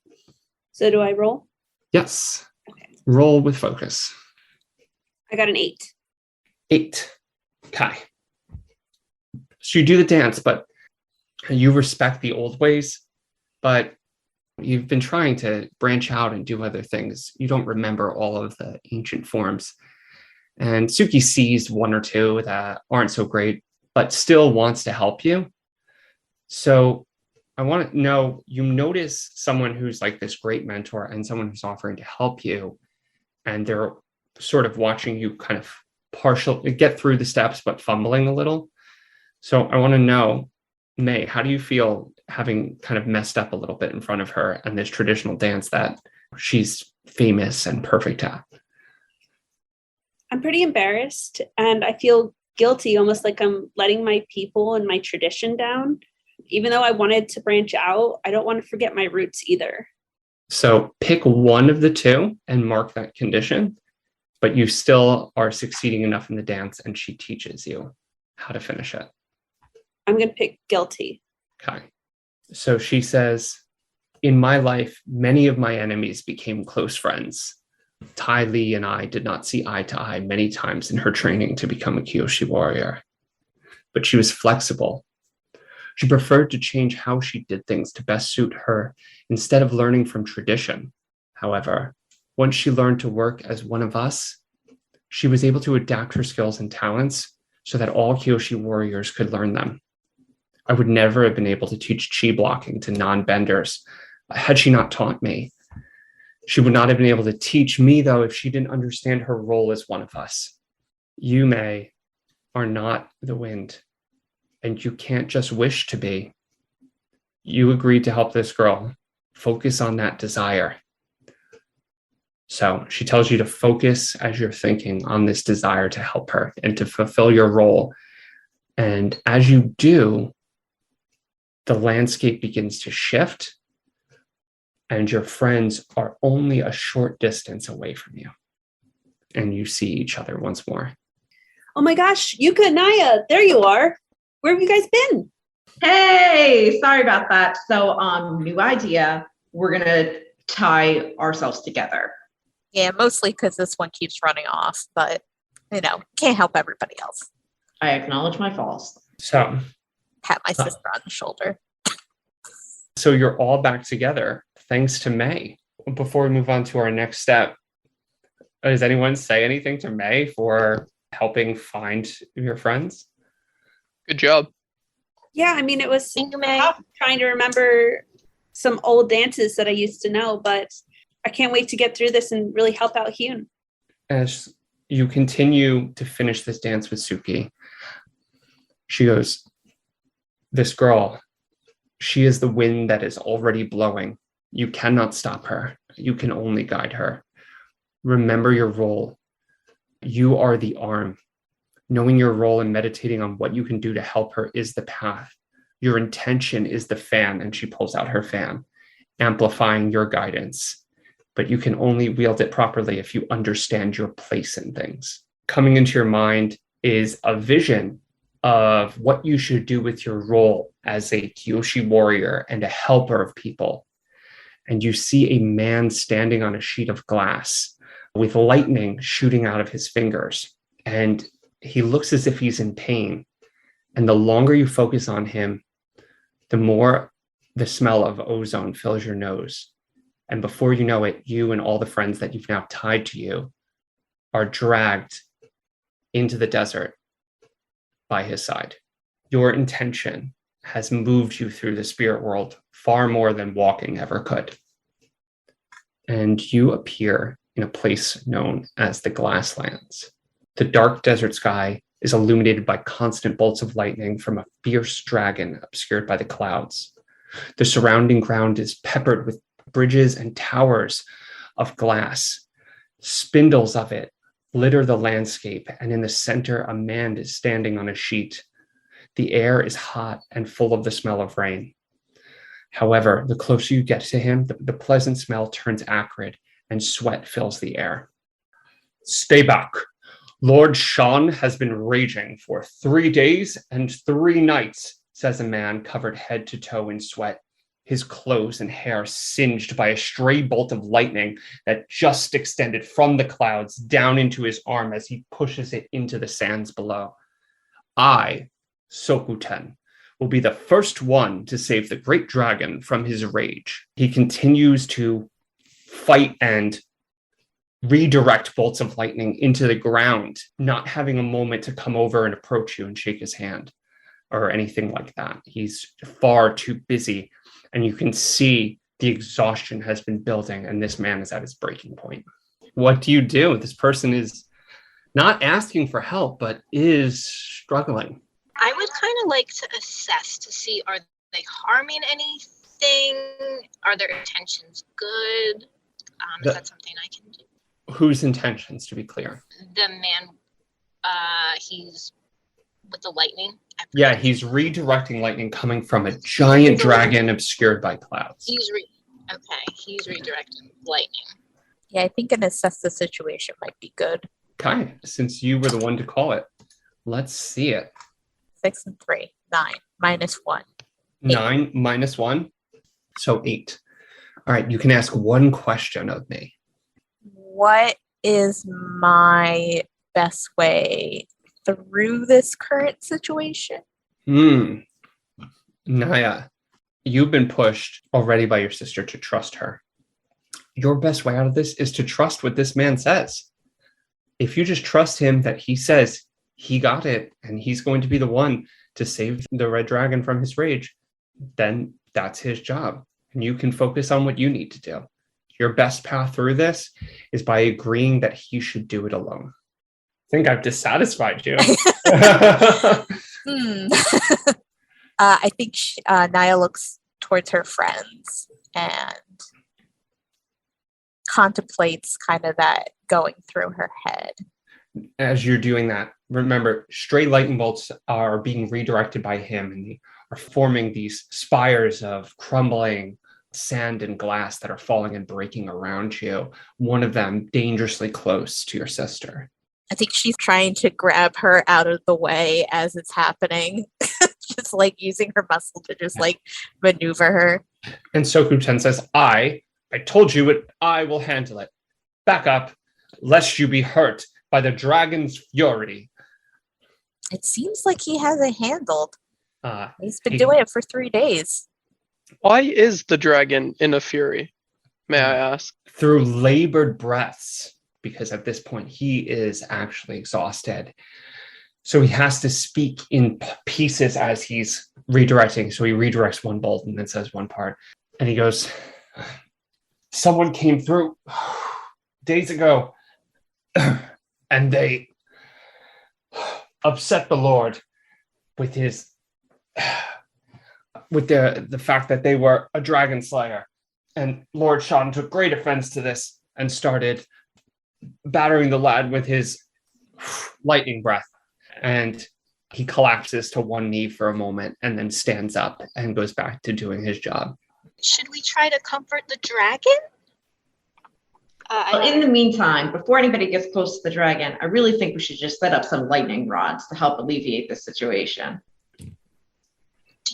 So do I roll? Yes. Okay. Roll with focus. I got an 8. 8. Okay. So you do the dance, but you respect the old ways, but you've been trying to branch out and do other things. You don't remember all of the ancient forms. And Suki sees one or two that aren't so great, but still wants to help you. So I want to know, you notice someone who's like this great mentor and someone who's offering to help you, and they're sort of watching you kind of get through the steps, but fumbling a little. So I want to know, May, how do you feel having kind of messed up a little bit in front of her and this traditional dance that she's famous and perfect at? I'm pretty embarrassed and I feel guilty, almost like I'm letting my people and my tradition down. Even though I wanted to branch out, I don't want to forget my roots either. So pick one of the two and mark that condition, but you still are succeeding enough in the dance and she teaches you how to finish it. I'm going to pick guilty. Okay. So she says, in my life, many of my enemies became close friends. Tai Li and I did not see eye to eye many times in her training to become a Kyoshi warrior. But she was flexible. She preferred to change how she did things to best suit her instead of learning from tradition. However, once she learned to work as one of us, she was able to adapt her skills and talents so that all Kyoshi warriors could learn them. I would never have been able to teach chi blocking to non-benders had she not taught me. She would not have been able to teach me, though, if she didn't understand her role as one of us. You, May, are not the wind, and you can't just wish to be. You agreed to help this girl. Focus on that desire. So she tells you to focus as you're thinking on this desire to help her and to fulfill your role. And as you do, the landscape begins to shift and your friends are only a short distance away from you. And you see each other once more. Oh my gosh, Yuka and Naya, there you are. Where have you guys been? Hey, sorry about that. So, new idea. We're gonna tie ourselves together. Yeah, mostly because this one keeps running off, but can't help everybody else. I acknowledge my faults. So Pat my sister on the shoulder. you're all back together thanks to May. Before we move on to our next step, does anyone say anything to May for helping find your friends? Good job. Yeah, I mean, it was Thank you, May. tough trying to remember some old dances that I used to know, but I can't wait to get through this and really help out Hyun. As you continue to finish this dance with Suki, she goes, this girl, she is the wind that is already blowing. You cannot stop her. You can only guide her. Remember your role. You are the arm. Knowing your role and meditating on what you can do to help her is the path. Your intention is the fan, and she pulls out her fan, amplifying your guidance. But you can only wield it properly if you understand your place in things. Coming into your mind is a vision of what you should do with your role as a Kyoshi warrior and a helper of people. And you see a man standing on a sheet of glass with lightning shooting out of his fingers. And he looks as if he's in pain. And the longer you focus on him, the more the smell of ozone fills your nose. And before you know it, you and all the friends that you've now tied to you are dragged into the desert by his side. Your intention has moved you through the spirit world far more than walking ever could. And you appear in a place known as the Glasslands. The dark desert sky is illuminated by constant bolts of lightning from a fierce dragon obscured by the clouds. The surrounding ground is peppered with bridges and towers of glass. Spindles of it litter the landscape, and in the center, a man is standing on a sheet. The air is hot and full of the smell of rain. However, the closer you get to him, the pleasant smell turns acrid and sweat fills the air. Stay back. Lord Sean has been raging for 3 days and 3 nights, says a man covered head to toe in sweat, his clothes and hair singed by a stray bolt of lightning that just extended from the clouds down into his arm as he pushes it into the sands below. I, Sokuten, will be the first one to save the great dragon from his rage. He continues to fight and redirect bolts of lightning into the ground, not having a moment to come over and approach you and shake his hand or anything like that. He's far too busy, and you can see the exhaustion has been building, and this man is at his breaking point. What do you do? This person is not asking for help, but is struggling. I would kind of like to assess to see, are they harming anything? Are their intentions good? Is that something I can do? Whose intentions, to be clear? The man, he's with the lightning. Yeah, he's redirecting lightning coming from a giant dragon obscured by clouds. He's redirecting lightning. Yeah, I think an assess the situation might be good. Okay, since you were the one to call it, let's see it. 6 and 3, 9, -1. 9 minus 1, so 8. All right, you can ask one question of me. What is my best way through this current situation? Naya, you've been pushed already by your sister to trust her. Your best way out of this is to trust what this man says. If you just trust him that he says he got it and he's going to be the one to save the red dragon from his rage, then that's his job. And you can focus on what you need to do. Your best path through this is by agreeing that he should do it alone. I think I've dissatisfied you. I think Naya looks towards her friends and contemplates kind of that going through her head. As you're doing that, remember, stray lightning bolts are being redirected by him, and they are forming these spires of crumbling sand and glass that are falling and breaking around you, one of them dangerously close to your sister. I think she's trying to grab her out of the way as it's happening. Just like using her muscle to just like maneuver her. And Soku-ten says, I told you it, I will handle it. Back up, lest you be hurt by the dragon's fury. It seems like he has it handled. He's been he- doing it for 3 days. Why is the dragon in a fury? May I ask? Through labored breaths, because at this point he is actually exhausted. So he has to speak in pieces as he's redirecting. So he redirects one bolt and then says one part. And he goes, someone came through days ago and they upset the Lord with the fact that they were a dragon slayer. And Lord Shan took great offense to this and started battering the lad with his lightning breath. And he collapses to one knee for a moment and then stands up and goes back to doing his job. Should we try to comfort the dragon? Well, in the meantime, before anybody gets close to the dragon, I really think we should just set up some lightning rods to help alleviate the situation. Do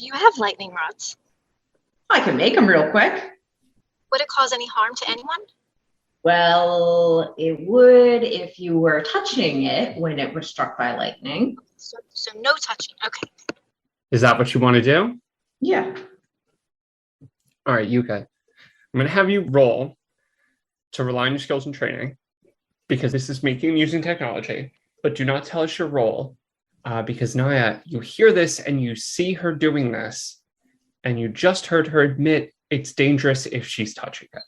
you have lightning rods? I can make them real quick. Would it cause any harm to anyone? Well, it would if you were touching it when it was struck by lightning. So no touching. Okay. Is that what you want to do? Yeah. All right, Yuka. I'm going to have you roll to rely on your skills and training because this is making and using technology. But do not tell us your role because Naya, you hear this and you see her doing this and you just heard her admit it's dangerous if she's touching it.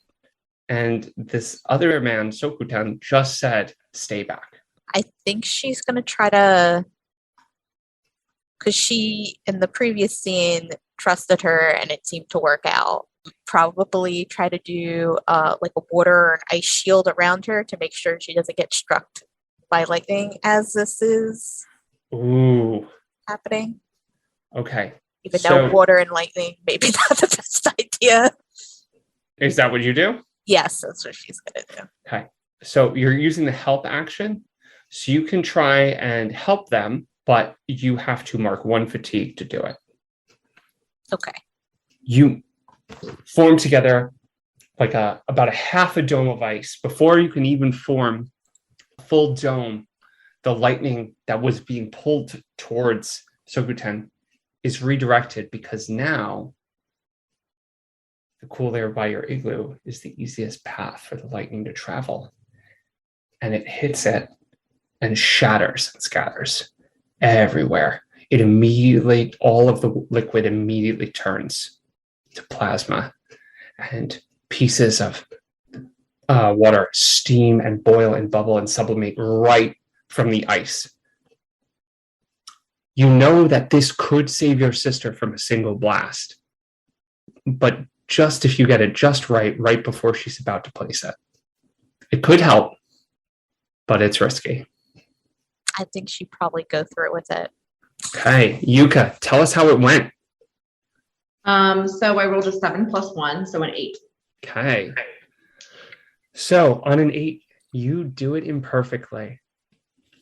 And this other man, Soku-ten, just said, stay back. I think she's going to try to, because she, in the previous scene, trusted her and it seemed to work out. Probably try to do like a water or an ice shield around her to make sure she doesn't get struck by lightning as this is happening. Okay. Even though water and lightning maybe not the best idea. Is that what you do? Yes, that's what she's going to do. Okay. So you're using the help action. So you can try and help them, but you have to mark 1 fatigue to do it. Okay. You form together like about a half a dome of ice. Before you can even form a full dome, the lightning that was being pulled towards Soku-ten is redirected because now the cool layer by your igloo is the easiest path for the lightning to travel. And it hits it and shatters and scatters everywhere. It immediately, all of the liquid immediately turns to plasma and pieces of water steam and boil and bubble and sublimate right from the ice. You know that this could save your sister from a single blast, but just if you get it just right before she's about to place it. It could help, but it's risky. I think she'd probably go through with it. Okay, Yuka, tell us how it went. So I rolled a 7 + 1, so an 8. Okay. So on an 8, you do it imperfectly,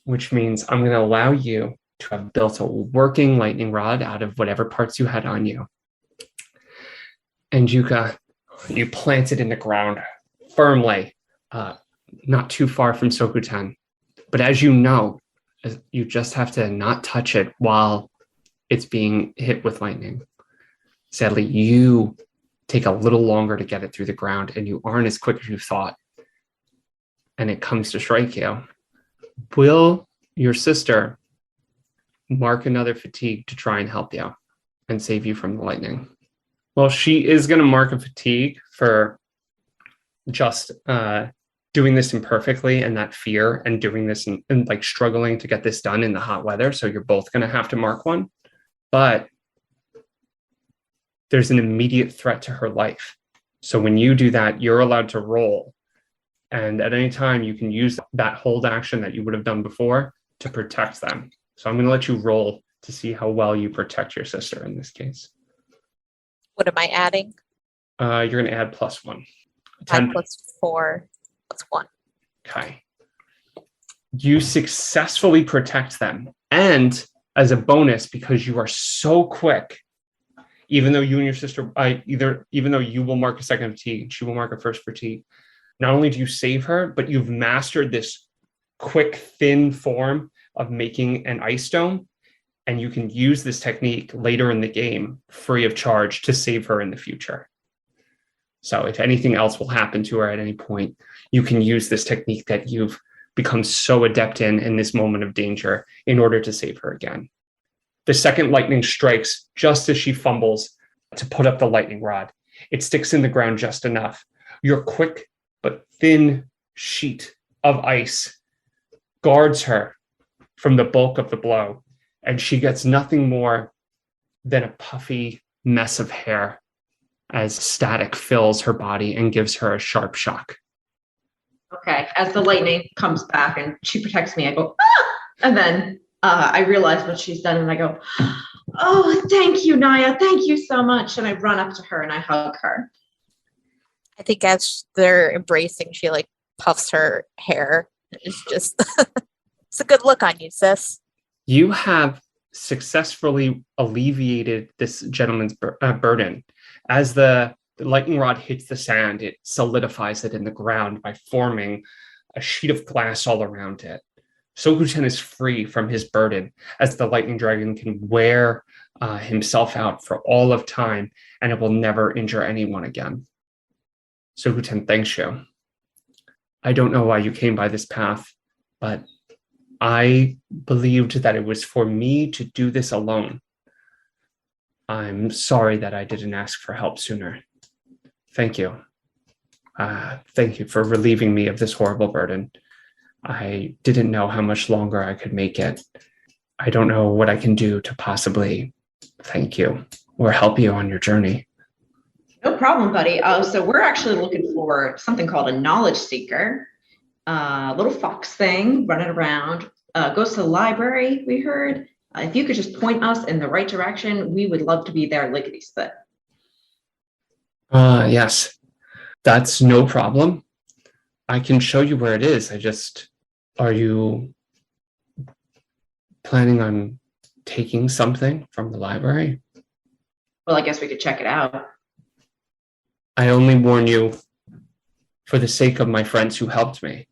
which means I'm going to allow you to have built a working lightning rod out of whatever parts you had on you. And Yuka, you plant it in the ground firmly, not too far from Soku-ten. But as you know, you just have to not touch it while it's being hit with lightning. Sadly, you take a little longer to get it through the ground and you aren't as quick as you thought. And it comes to strike you. Will your sister mark another fatigue to try and help you and save you from the lightning? Well, she is going to mark a fatigue for just doing this imperfectly and that fear and doing this and like struggling to get this done in the hot weather. So you're both going to have to mark one. But there's an immediate threat to her life. So when you do that, you're allowed to roll. And at any time, you can use that hold action that you would have done before to protect them. So I'm going to let you roll to see how well you protect your sister in this case. What am I adding? You're going to add +1. 5 + 4 + 1. Okay. You successfully protect them. And as a bonus, because you are so quick, even though you and your sister, even though you will mark a second fatigue, she will mark a first fatigue, not only do you save her, but you've mastered this quick, thin form of making an ice dome. And you can use this technique later in the game free of charge to save her in the future. So if anything else will happen to her at any point, you can use this technique that you've become so adept in this moment of danger in order to save her again. The second lightning strikes just as she fumbles to put up the lightning rod. It sticks in the ground just enough. Your quick but thin sheet of ice guards her from the bulk of the blow, and she gets nothing more than a puffy mess of hair as static fills her body and gives her a sharp shock. Okay, as the lightning comes back and she protects me, I go, ah! And then I realize what she's done and I go, oh, thank you, Naya. Thank you so much. And I run up to her and I hug her. I think as they're embracing, she like puffs her hair. It's just, it's a good look on you, sis. You have successfully alleviated this gentleman's burden. As the lightning rod hits the sand, it solidifies it in the ground by forming a sheet of glass all around it. Sokuchen is free from his burden as the lightning dragon can wear himself out for all of time, and it will never injure anyone again. Sokuchen thanks you. I don't know why you came by this path, but I believed that it was for me to do this alone. I'm sorry that I didn't ask for help sooner. Thank you. Thank you for relieving me of this horrible burden. I didn't know how much longer I could make it. I don't know what I can do to possibly thank you or help you on your journey. No problem, buddy. So we're actually looking for something called a knowledge seeker. Little fox thing running around, goes to the library, we heard. If you could just point us in the right direction, we would love to be there lickety-split. Yes, that's no problem. I can show you where it is. Are you planning on taking something from the library? Well, I guess we could check it out. I only warn you for the sake of my friends who helped me.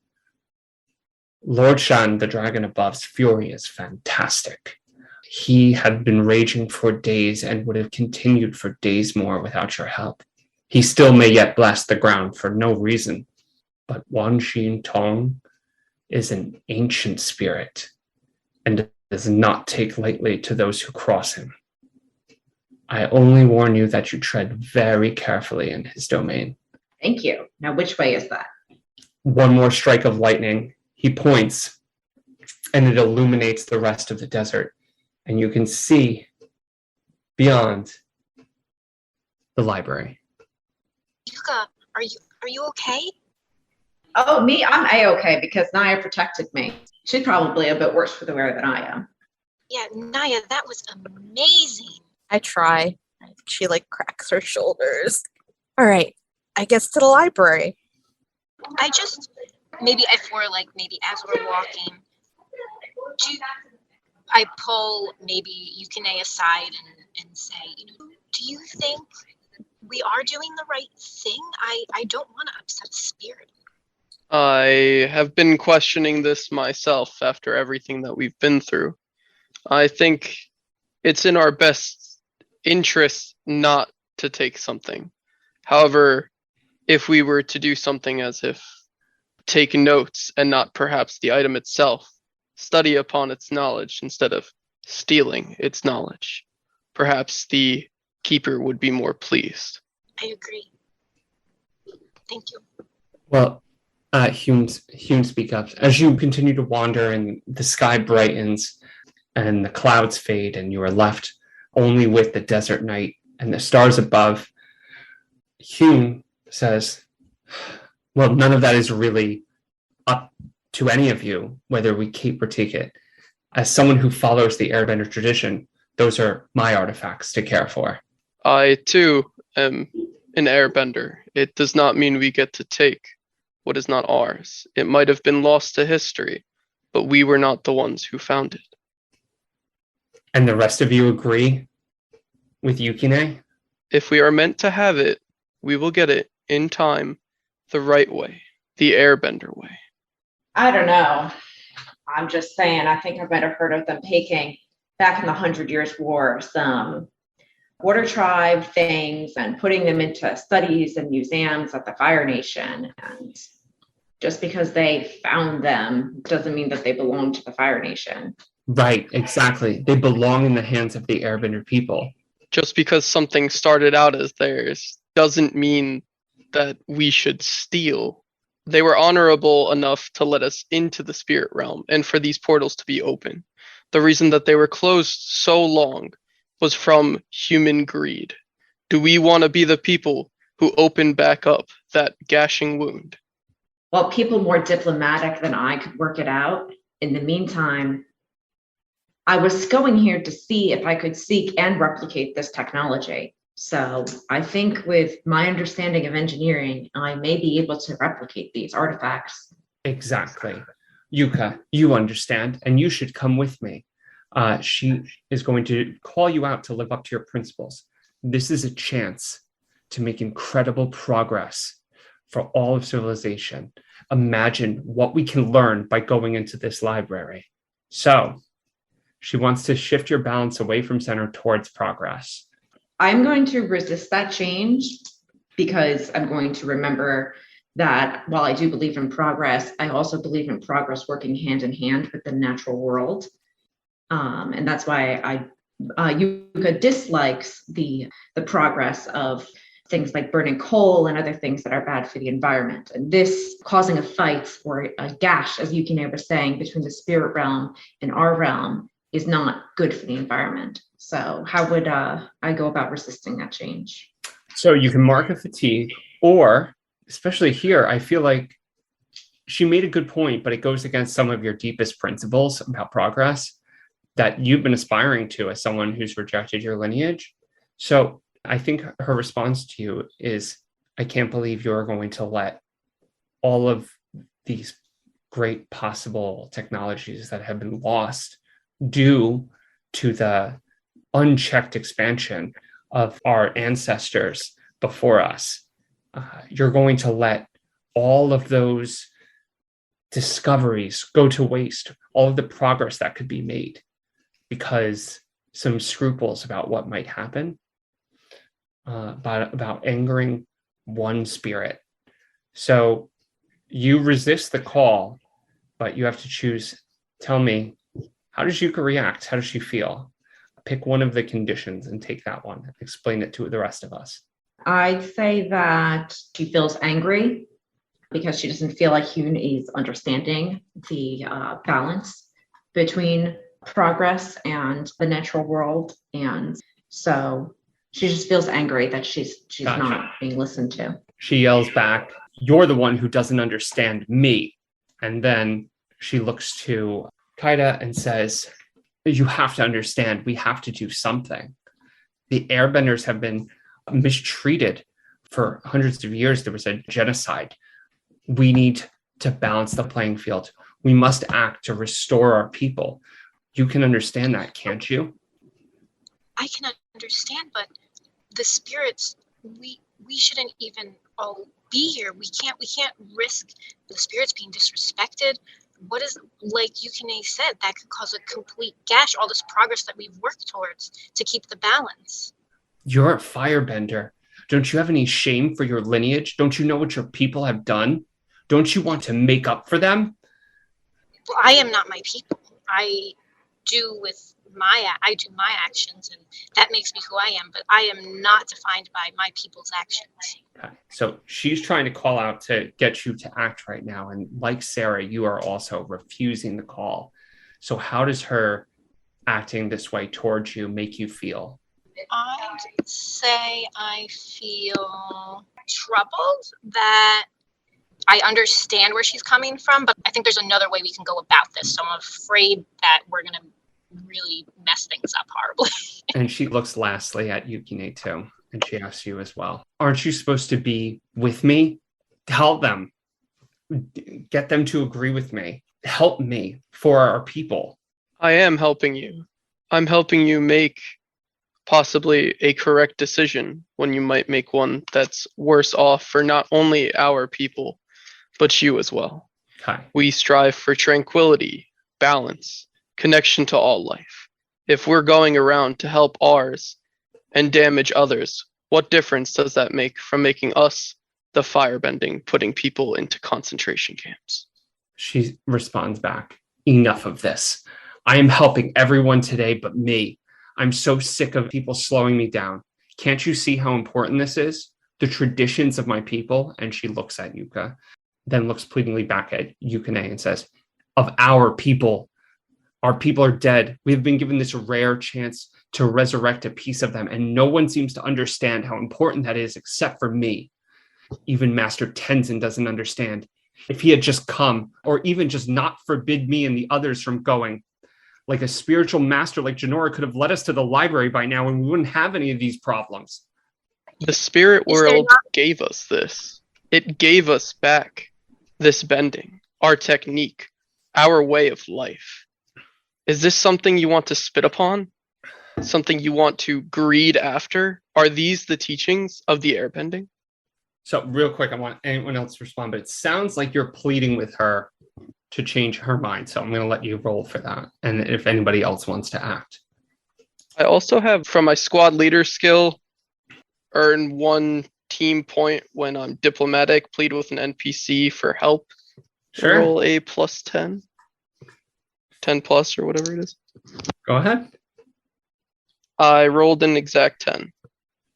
Lord Shan, the dragon above's fury is fantastic. He had been raging for days and would have continued for days more without your help. He still may yet blast the ground for no reason, but Wan Xin Tong is an ancient spirit and does not take lightly to those who cross him. I only warn you that you tread very carefully in his domain. Thank you. Now, which way is that? One more strike of lightning. He points, and it illuminates the rest of the desert, and you can see beyond the library. Yuka, are you okay? Oh, me? I'm A-okay because Naya protected me. She's probably a bit worse for the wear than I am. Yeah, Naya, that was amazing. I try. She like cracks her shoulders. All right, I guess to the library. Maybe as we're walking, I pull maybe Yukine aside and say, do you think we are doing the right thing? I don't want to upset spirit. I have been questioning this myself after everything that we've been through. I think it's in our best interest not to take something. However, if we were to do something as if take notes and not perhaps the item itself, study upon its knowledge instead of stealing its knowledge, perhaps the keeper would be more pleased. I agree. Thank you. Well, Hume speak up. As you continue to wander and the sky brightens and the clouds fade and you are left only with the desert night and the stars above, Hume says, well, none of that is really up to any of you, whether we keep or take it. As someone who follows the Airbender tradition, those are my artifacts to care for. I, too, am an Airbender. It does not mean we get to take what is not ours. It might have been lost to history, but we were not the ones who found it. And the rest of you agree with Yukine? If we are meant to have it, we will get it in time, the right way, the Airbender way. I don't know. I'm just saying, I think I might have heard of them taking, back in the 100 Years' War, some Water Tribe things and putting them into studies and museums at the Fire Nation. And just because they found them doesn't mean that they belong to the Fire Nation. Right, exactly. They belong in the hands of the Airbender people. Just because something started out as theirs doesn't mean that we should steal. They were honorable enough to let us into the spirit realm and for these portals to be open. The reason that they were closed so long was from human greed. Do we want to be the people who open back up that gashing wound? Well, people more diplomatic than I could work it out. In the meantime, I was going here to see if I could seek and replicate this technology. So I think with my understanding of engineering, I may be able to replicate these artifacts. Exactly. Yuka, you understand, and you should come with me. She is going to call you out to live up to your principles. This is a chance to make incredible progress for all of civilization. Imagine what we can learn by going into this library. So she wants to shift your balance away from center towards progress. I'm going to resist that change because I'm going to remember that while I do believe in progress, I also believe in progress working hand in hand with the natural world. And that's why Yuka dislikes the progress of things like burning coal and other things that are bad for the environment. And this causing a fight or a gash, as Yukine was saying, between the spirit realm and our realm is not good for the environment. So how would I go about resisting that change? So you can mark a fatigue, or especially here, I feel like she made a good point, but it goes against some of your deepest principles about progress that you've been aspiring to as someone who's rejected your lineage. So I think her response to you is, I can't believe you're going to let all of these great possible technologies that have been lost due to the unchecked expansion of our ancestors before us. You're going to let all of those discoveries go to waste, all of the progress that could be made because some scruples about what might happen, about angering one spirit. So you resist the call, but you have to choose. Tell me, how does Yuka react? How does she feel? Pick one of the conditions and take that one. Explain it to the rest of us. I'd say that she feels angry because she doesn't feel like Hyun is understanding the balance between progress and the natural world. And so she just feels angry that she's Gotcha. Not being listened to. She yells back, "You're the one who doesn't understand me." And then she looks to Kaida and says, "You have to understand, we have to do something. The airbenders have been mistreated for hundreds of years. There was a genocide. We need to balance the playing field. We must act to restore our people. You can understand that, can't you?" I can understand, but the spirits, we shouldn't even all be here. We can't risk the spirits being disrespected. What is, like Yukine said, that could cause a complete gash, all this progress that we've worked towards to keep the balance. You're a firebender. Don't you have any shame for your lineage? Don't you know what your people have done? Don't you want to make up for them? Well, I am not my people. I do my actions, and that makes me who I am, but I am not defined by my people's actions. Okay. So she's trying to call out to get you to act right now. And like Sarah, you are also refusing the call. So how does her acting this way towards you make you feel? I'd say I feel troubled, that I understand where she's coming from, but I think there's another way we can go about this. So I'm afraid that we're going to really mess things up horribly. And she looks lastly at Yukine too. And she asks you as well, aren't you supposed to be with me? Tell them. Get them to agree with me. help me for our people. I am helping you. I'm helping you make possibly a correct decision when you might make one that's worse off for not only our people, but you as well. Okay. We strive for tranquility, balance, connection to all life. If we're going around to help ours and damage others, what difference does that make from making us the firebending, putting people into concentration camps? She responds back, enough of this. I am helping everyone today but me. I'm so sick of people slowing me down. Can't you see how important this is? The traditions of my people. And she looks at Yuka, then looks pleadingly back at Yukine and says, of our people are dead. We have been given this rare chance to resurrect a piece of them, and no one seems to understand how important that is except for me. Even Master Tenzin doesn't understand. If he had just come, or even just not forbid me and the others from going, like a spiritual master like Janora could have led us to the library by now and we wouldn't have any of these problems. The spirit world gave us this. It gave us back this bending, our technique, our way of life. Is this something you want to spit upon? Something you want to greed after? Are these the teachings of the airbending? So real quick, I want anyone else to respond, but it sounds like you're pleading with her to change her mind. So I'm going to let you roll for that. And if anybody else wants to act. I also have, from my squad leader skill, earn 1 team point when I'm diplomatic, plead with an NPC for help. Sure. Roll a plus 10. 10 plus or whatever it is. Go ahead. I rolled an exact 10.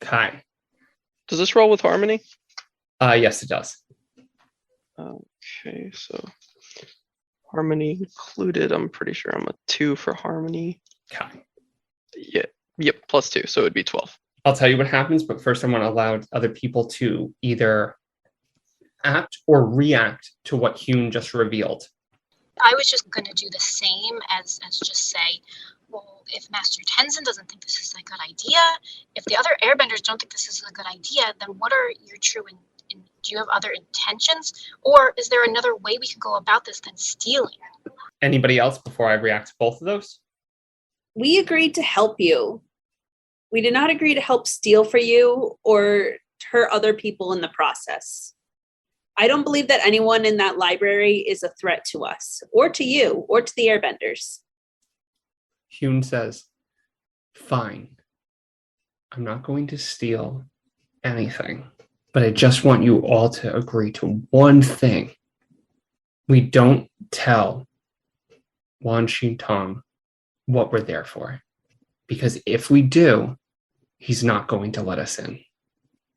Okay. Does this roll with harmony? Yes, it does. Okay, so harmony included. I'm pretty sure I'm a 2 for harmony. Okay. Yeah. Yep, plus 2, so it would be 12. I'll tell you what happens, but first I want to allow other people to either act or react to what Hune just revealed. I was just going to do the same as just say, well, if Master Tenzin doesn't think this is a good idea, if the other airbenders don't think this is a good idea, then what are your true do you have other intentions? Or is there another way we can go about this than stealing? Anybody else before I react to both of those? We agreed to help you. We did not agree to help steal for you or hurt other people in the process. I don't believe that anyone in that library is a threat to us, or to you, or to the airbenders. Hune says, fine. I'm not going to steal anything, but I just want you all to agree to one thing. We don't tell Wan Shi Tong what we're there for. Because if we do, he's not going to let us in.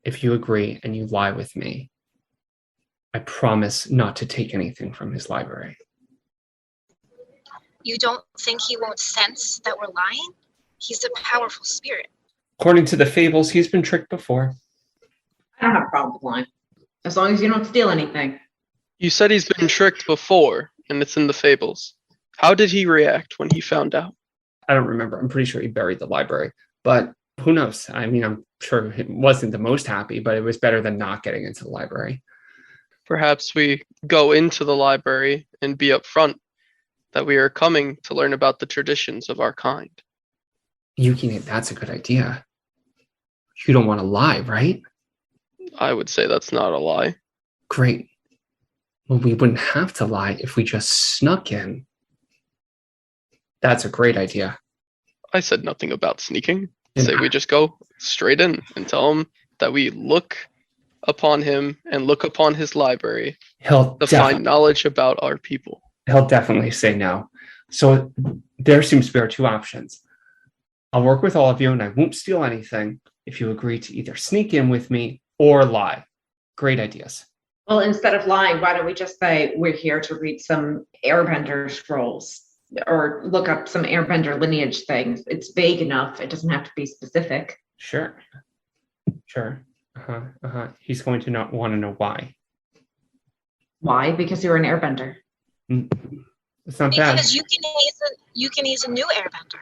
If you agree and you lie with me, I promise not to take anything from his library. You don't think he won't sense that we're lying? He's a powerful spirit. According to the fables, he's been tricked before. I don't have a problem with lying, as long as you don't steal anything. You said he's been tricked before, and it's in the fables. How did he react when he found out? I don't remember. I'm pretty sure he buried the library, but who knows? I mean, I'm sure it wasn't the most happy, but it was better than not getting into the library. Perhaps we go into the library and be upfront that we are coming to learn about the traditions of our kind. Yukine, that's a good idea. You don't want to lie, right? I would say that's not a lie. Great. Well, we wouldn't have to lie if we just snuck in. That's a great idea. I said nothing about sneaking. Say we just go straight in and tell him that we look upon him and look upon his library to find knowledge about our people. He'll definitely say no. So there seems to be our 2 options. I'll work with all of you and I won't steal anything if you agree to either sneak in with me or lie. Great ideas. Well, instead of lying, why don't we just say we're here to read some airbender scrolls or look up some airbender lineage things? It's vague enough. It doesn't have to be specific. Sure. He's going to not want to know why. Why? Because you're an airbender. It's not bad. Because Yukine is a new airbender.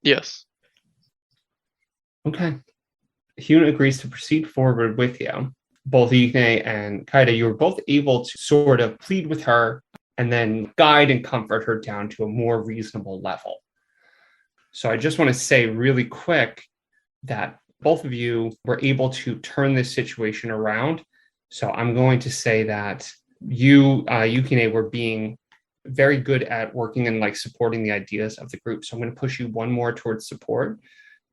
Yes. Okay. Hune agrees to proceed forward with you. both Yukine and Kaida, you were both able to sort of plead with her and then guide and comfort her down to a more reasonable level. So I just want to say really quick that both of you were able to turn this situation around. So I'm going to say that you, Yukine, were being very good at working and like supporting the ideas of the group. So I'm going to push you one more towards support,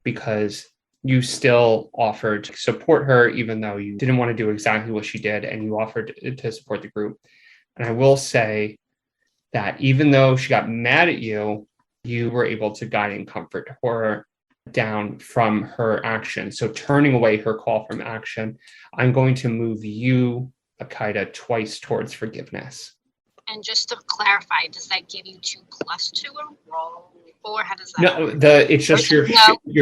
because you still offered to support her, even though you didn't want to do exactly what she did, and you offered to support the group. And I will say that even though she got mad at you, you were able to guide and comfort her down from her action. So turning away her call from action, I'm going to move you, Akaida, twice towards forgiveness. And just to clarify, does that give you 2 + 2 a roll? Or how does that No, work? it's just you're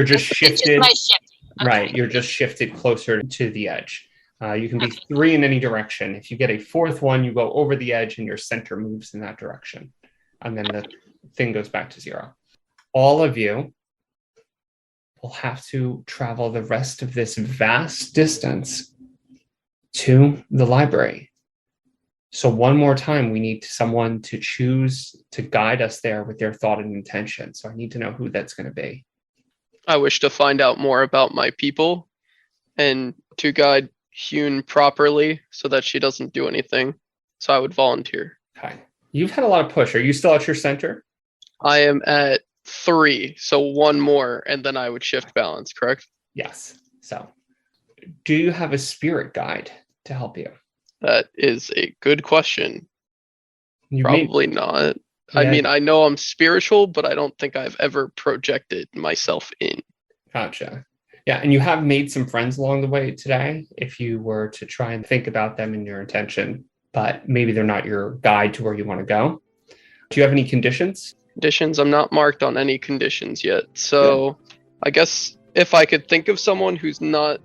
just shifted. It's just my shift. Okay. Right, you're just shifted closer to the edge. You can be 3 in any direction. If you get a 4th one, you go over the edge and your center moves in that direction. And then the thing goes back to 0. All of you will have to travel the rest of this vast distance to the library. So one more time, we need someone to choose to guide us there with their thought and intention. So I need to know who that's going to be. I wish to find out more about my people and to guide Hune properly so that she doesn't do anything. So I would volunteer. Okay. You've had a lot of push. Are you still at your center? I am at 3, so 1 more, and then I would shift balance, correct? Yes. So do you have a spirit guide to help you? That is a good question. Probably not. Yeah. I mean, I know I'm spiritual, but I don't think I've ever projected myself in. Gotcha. Yeah, and you have made some friends along the way today, if you were to try and think about them in your intention, but maybe they're not your guide to where you want to go. Do you have any conditions? Conditions? I'm not marked on any conditions yet. So I guess if I could think of someone who's not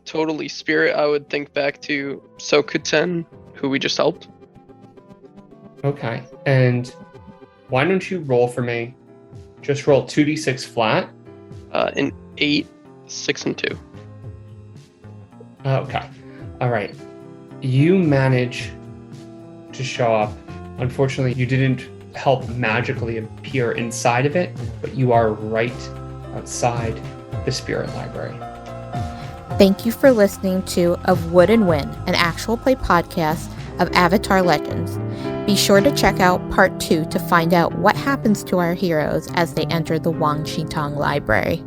totally spirit, I would think back to Sokuten, who we just helped. Okay, and why don't you roll for me? Just roll 2d6 flat. An 8, 6, and 2. Okay, all right. You manage to show up. Unfortunately, you didn't help magically appear inside of it, but you are right outside the spirit library. Thank you for listening to Of Wood and Wind, an actual play podcast of Avatar Legends. Be sure to check out part 2 to find out what happens to our heroes as they enter the Wang Shitong Library.